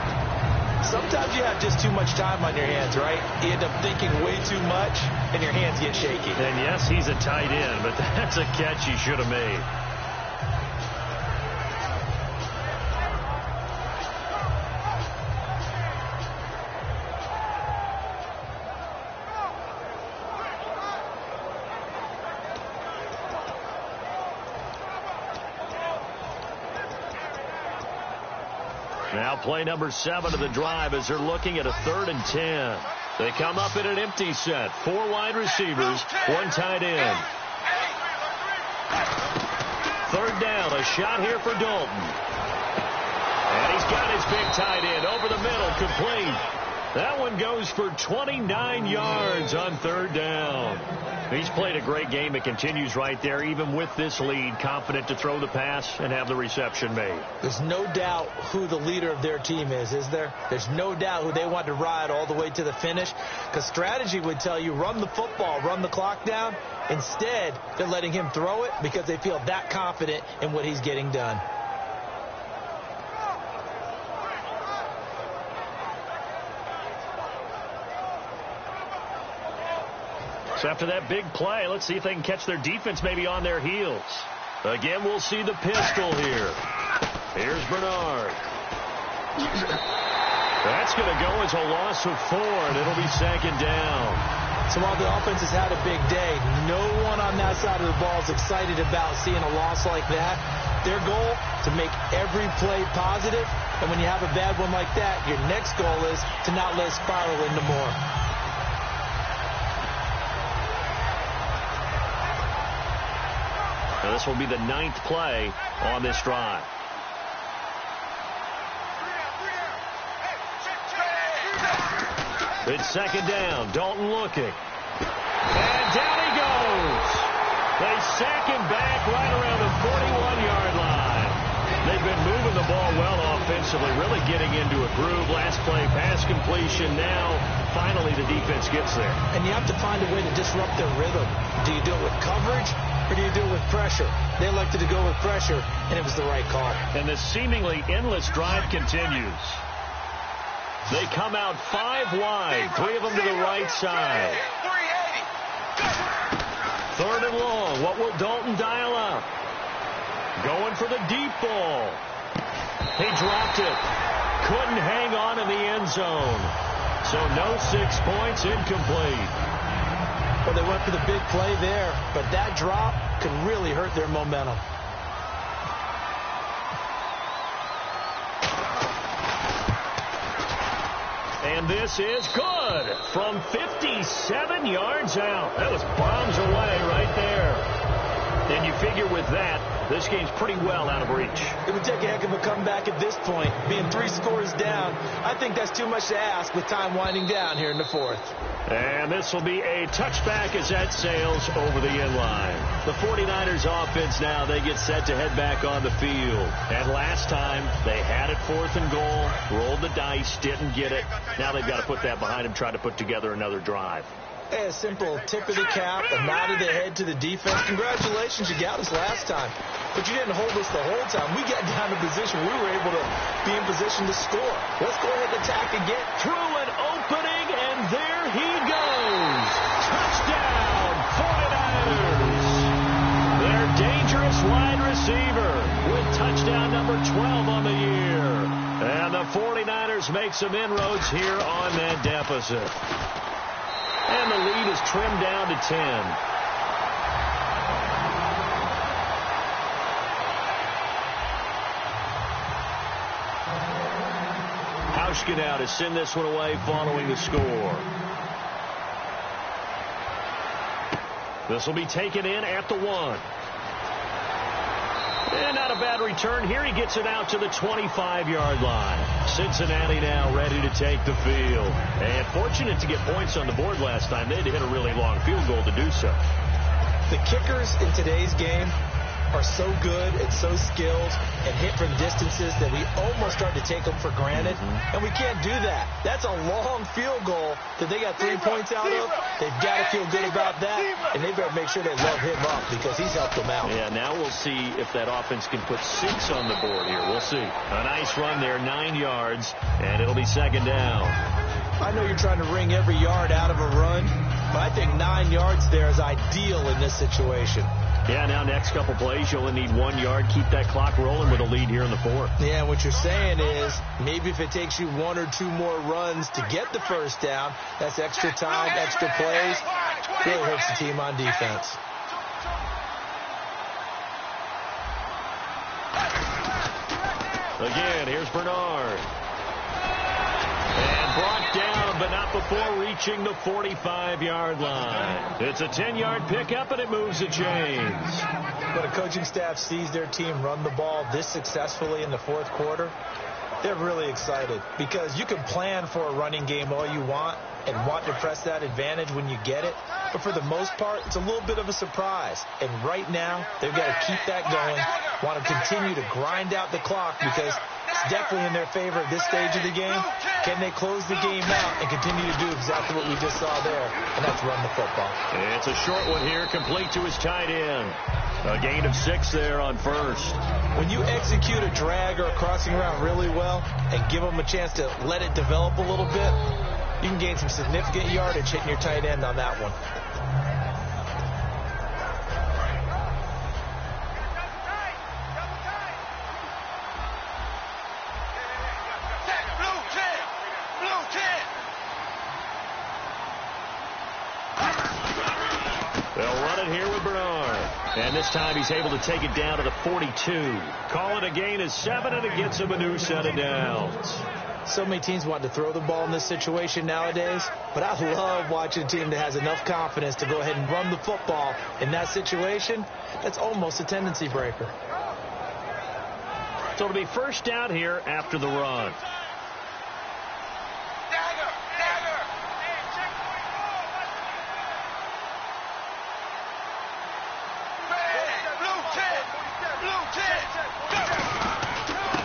sometimes you have just too much time on your hands, right? You end up thinking way too much, and your hands get shaky. And yes, he's a tight end, but that's a catch he should have made. Now play number 7 of the drive as they're looking at a 3rd and 10. They come up in an empty set. 4 wide receivers, 1 tight end. 3rd down, a shot here for Dalton. And he's got his big tight end over the middle, complete. That one goes for 29 yards on 3rd down. He's played a great game. It continues right there, even with this lead, confident to throw the pass and have the reception made. There's no doubt who the leader of their team is there? There's no doubt who they want to ride all the way to the finish, because strategy would tell you run the football, run the clock down. Instead, they're letting him throw it because they feel that confident in what he's getting done. So after that big play, let's see if they can catch their defense maybe on their heels. Again, we'll see the pistol here. Here's Bernard. That's going to go as a loss of 4, and it'll be 2nd down. So while the offense has had a big day, no one on that side of the ball is excited about seeing a loss like that. Their goal, to make every play positive, and when you have a bad one like that, your next goal is to not let it spiral into more. Now this will be the 9th play on this drive. It's 2nd down. Dalton looking. And down he goes. They sack him back right around the 41-yard line. They've been moving the ball well offensively, really getting into a groove. Last play, pass completion. Now, finally, the defense gets there. And you have to find a way to disrupt their rhythm. Do you do it with coverage, or do you do it with pressure? They elected to go with pressure, and it was the right call. And this seemingly endless drive continues. They come out 5 wide, 3 of them to the right side. 3rd and long. What will Dalton dial up? Going for the deep ball. He dropped it. Couldn't hang on in the end zone. So no 6 points, incomplete. Well, they went for the big play there, but that drop could really hurt their momentum. And this is good from 57 yards out. That was bombs away right there. And you figure with that, this game's pretty well out of reach. It would take a heck of a comeback at this point. Being 3 scores down, I think that's too much to ask with time winding down here in the 4th. And this will be a touchback as that sails over the end line. The 49ers offense now, they get set to head back on the field. And last time, they had it 4th and goal, rolled the dice, didn't get it. Now they've got to put that behind them, try to put together another drive. Hey, a simple tip of the cap, a nod of the head to the defense. Congratulations, you got us last time. But you didn't hold us the whole time. We got down to position. We were able to be in position to score. Let's go ahead and attack again. Through an opening, and there he goes. Touchdown, 49ers. Their dangerous wide receiver with touchdown number 12 on the year. And the 49ers make some inroads here on that deficit. And the lead is trimmed down to 10. Hauschka now to send this one away following the score. This will be taken in at the 1. And not a bad return here. He gets it out to the 25-yard line. Cincinnati now ready to take the field. And fortunate to get points on the board last time. They had to hit a really long field goal to do so. The kickers in today's game are so good and so skilled and hit from distances that we almost start to take them for granted. And we can't do that. That's a long field goal that they got 3 points out of. They've got to feel good about that, and they better make sure they love him up because he's helped them out. Yeah, now we'll see if that offense can put 6 on the board here. We'll see. A nice run there, 9 yards, and it'll be 2nd down. I know you're trying to wring every yard out of a run, but I think 9 yards there is ideal in this situation. Yeah, now next couple plays, you only need 1 yard. Keep that clock rolling with a lead here in the 4th. Yeah, what you're saying is maybe if it takes you 1 or 2 more runs to get the 1st down, that's extra time, extra plays. Really hurts the team on defense. Again, here's Bernard. And brought down, but not before reaching the 45-yard line. It's a 10-yard pickup, and it moves the chains. When a coaching staff sees their team run the ball this successfully in the 4th quarter, they're really excited because you can plan for a running game all you want and want to press that advantage when you get it. But for the most part, it's a little bit of a surprise. And right now, they've got to keep that going, want to continue to grind out the clock because it's definitely in their favor at this stage of the game. Can they close the game out and continue to do exactly what we just saw there? And that's run the football. It's a short one here, complete to his tight end. A gain of 6 there on 1st. When you execute a drag or a crossing route really well and give them a chance to let it develop a little bit, you can gain some significant yardage hitting your tight end on that one. They'll run it here with Bernard. And this time he's able to take it down to the 42. Call it a gain of 7, and it gets him a new set of downs. So many teams want to throw the ball in this situation nowadays, but I love watching a team that has enough confidence to go ahead and run the football in that situation. That's almost a tendency breaker. So it'll be 1st down here after the run.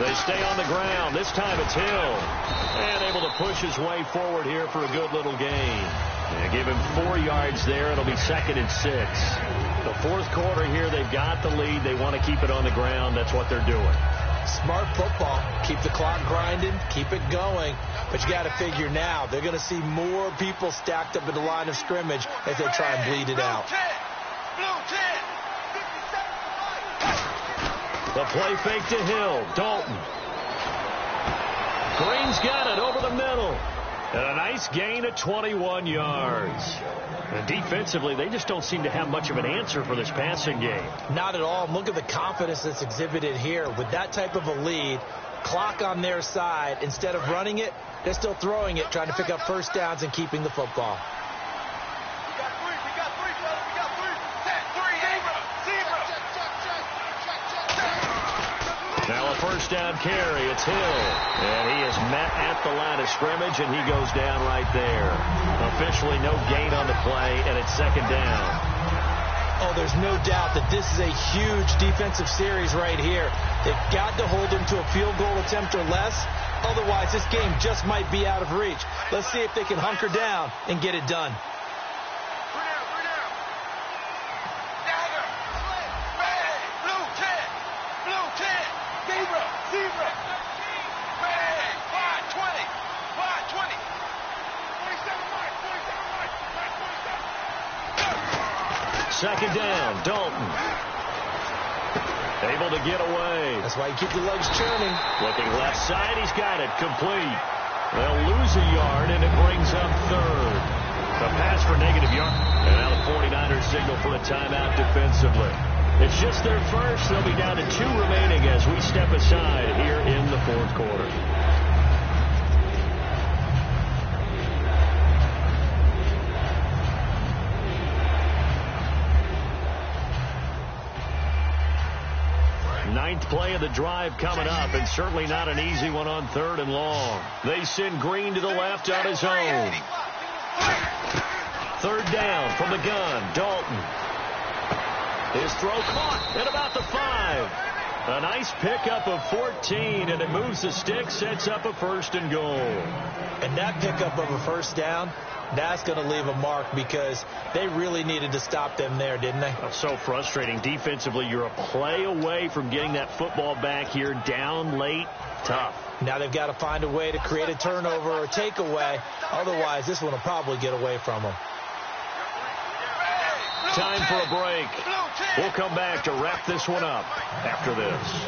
They stay on the ground. This time it's Hill. And able to push his way forward here for a good little gain. They give him 4 yards there. It'll be 2nd and 6. The fourth quarter here, they've got the lead. They want to keep it on the ground. That's what they're doing. Smart football. Keep the clock grinding. Keep it going. But you got to figure now, they're going to see more people stacked up at the line of scrimmage as they try and bleed it out. The play fake to Hill. Dalton. Green's got it over the middle. And a nice gain of 21 yards. And defensively, they just don't seem to have much of an answer for this passing game. Not at all. Look at the confidence that's exhibited here. With that type of a lead, clock on their side, instead of running it, they're still throwing it, trying to pick up first downs and keeping the football. Now a first down carry. It's Hill. And he is met at the line of scrimmage, and he goes down right there. Officially no gain on the play, and it's 2nd down. Oh, there's no doubt that this is a huge defensive series right here. They've got to hold them to a field goal attempt or less. Otherwise, this game just might be out of reach. Let's see if they can hunker down and get it done. Second down, Dalton. Able to get away. That's why you keep your legs churning. Looking left side, he's got it. Complete. They'll lose a yard, and it brings up 3rd. A pass for negative yard. And now the 49ers signal for a timeout defensively. It's just their first. They'll be down to 2 remaining as we step aside here in the fourth quarter. Ninth play of the drive coming up, and certainly not an easy one on 3rd and long. They send Green to the left on his own. 3rd down from the gun. Dalton. His throw caught at about the 5. A nice pickup of 14, and it moves the stick, sets up a 1st and goal. And that pickup of a first down, that's going to leave a mark because they really needed to stop them there, didn't they? Oh, so frustrating. Defensively, you're a play away from getting that football back here. Down late, tough. Now they've got to find a way to create a turnover or a takeaway. Otherwise, this one will probably get away from them. Time for a break. We'll come back to wrap this one up after this.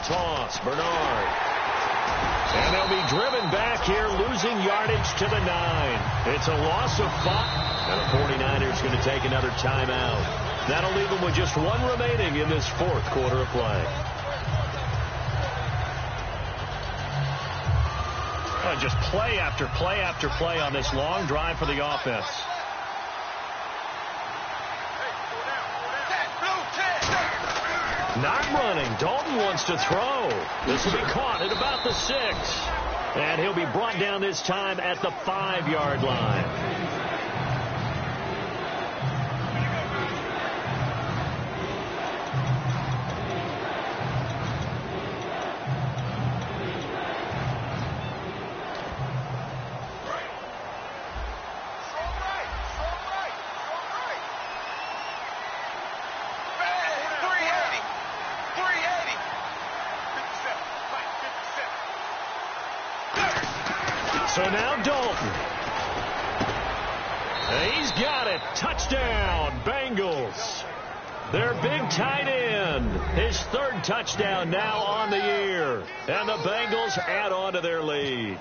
Toss, Bernard. And they'll be driven back here, losing yardage to the 9. It's a loss of 5. And the 49ers going to take another timeout. That'll leave them with just 1 remaining in this fourth quarter of play. Just play after play after play on this long drive for the offense. Not running. Dalton wants to throw. This will be caught at about the 6. And he'll be brought down this time at the 5-yard line. So now Dalton. He's got it. Touchdown, Bengals. Their big tight end. His 3rd touchdown now on the year. And the Bengals add on to their lead.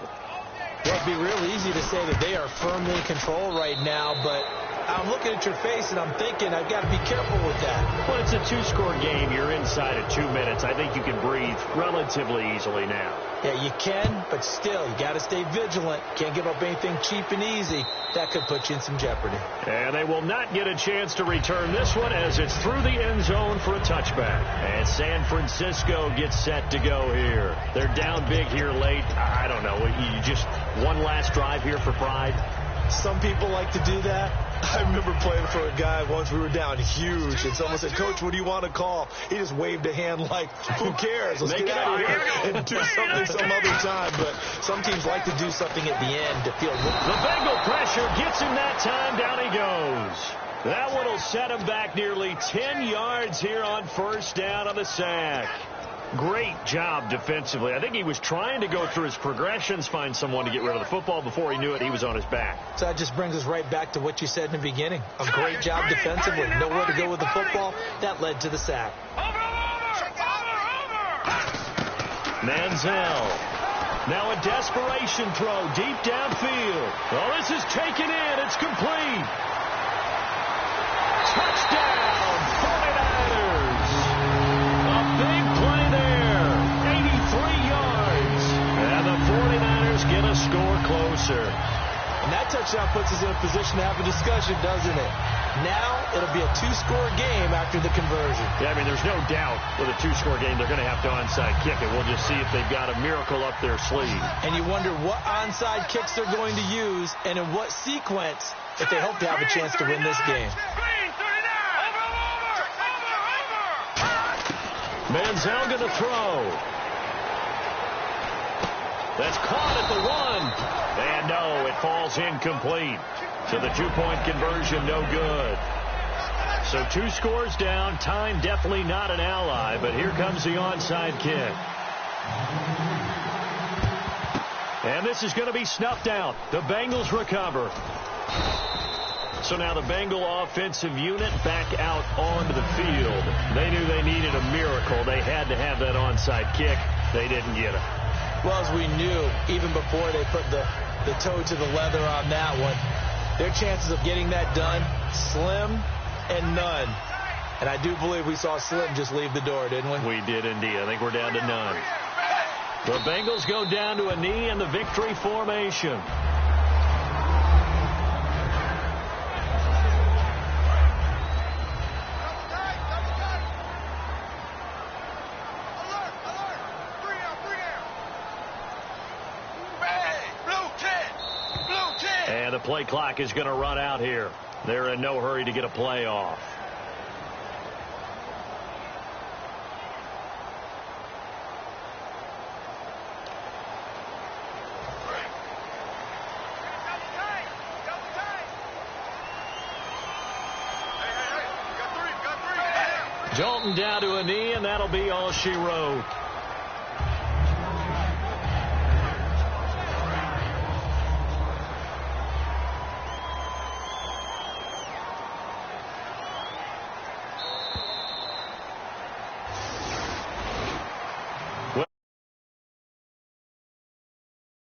Well, it'd be real easy to say that they are firmly in control right now, but I'm looking at your face, and I'm thinking I've got to be careful with that. Well, it's a two-score game. You're inside of 2 minutes. I think you can breathe relatively easily now. Yeah, you can, but still, you got to stay vigilant. Can't give up anything cheap and easy. That could put you in some jeopardy. And they will not get a chance to return this one as it's through the end zone for a touchback. And San Francisco gets set to go here. They're down big here late. I don't know. You just one last drive here for pride. Some people like to do that. I remember playing for a guy once. We were down huge, and someone said, "Coach, what do you want to call?" He just waved a hand like, "Who cares? Let's get out of here and do something some other time." But some teams like to do something at the end to feel. The Bengal pressure gets him that time. Down he goes. That one will set him back nearly 10 yards here on first down on the sack. Great job defensively. I think he was trying to go through his progressions, find someone to get rid of the football. Before he knew it, he was on his back. So that just brings us right back to what you said in the beginning. A great job defensively. Nowhere to go with the football. That led to the sack. Manziel. Now a desperation throw deep downfield. Oh, this is taken in. It's complete. Touchdown, 49ers. A big play there. 83 yards. And the 49ers get a score closer. And that touchdown puts us in a position to have a discussion, doesn't it? Now it'll be a two-score game after the conversion. Yeah, I mean, there's no doubt with a two-score game they're going to have to onside kick it. We'll just see if they've got a miracle up their sleeve. And you wonder what onside kicks they're going to use and in what sequence if they hope to have a chance to win this game. Manziel going to throw. That's caught at the 1. And no, it falls incomplete. So the two-point conversion, no good. So 2 scores down. Time definitely not an ally, but here comes the onside kick. And this is going to be snuffed out. The Bengals recover. So now the Bengal offensive unit back out onto the field. They knew they needed a miracle. They had to have that onside kick. They didn't get it. Well, as we knew, even before they put the toe to the leather on that one, their chances of getting that done, slim and none. And I do believe we saw Slim just leave the door, didn't we? We did indeed. I think we're down to none. The Bengals go down to a knee in the victory formation. And the play clock is going to run out here. They're in no hurry to get a play off. Jolton down to a knee, and that'll be all she wrote.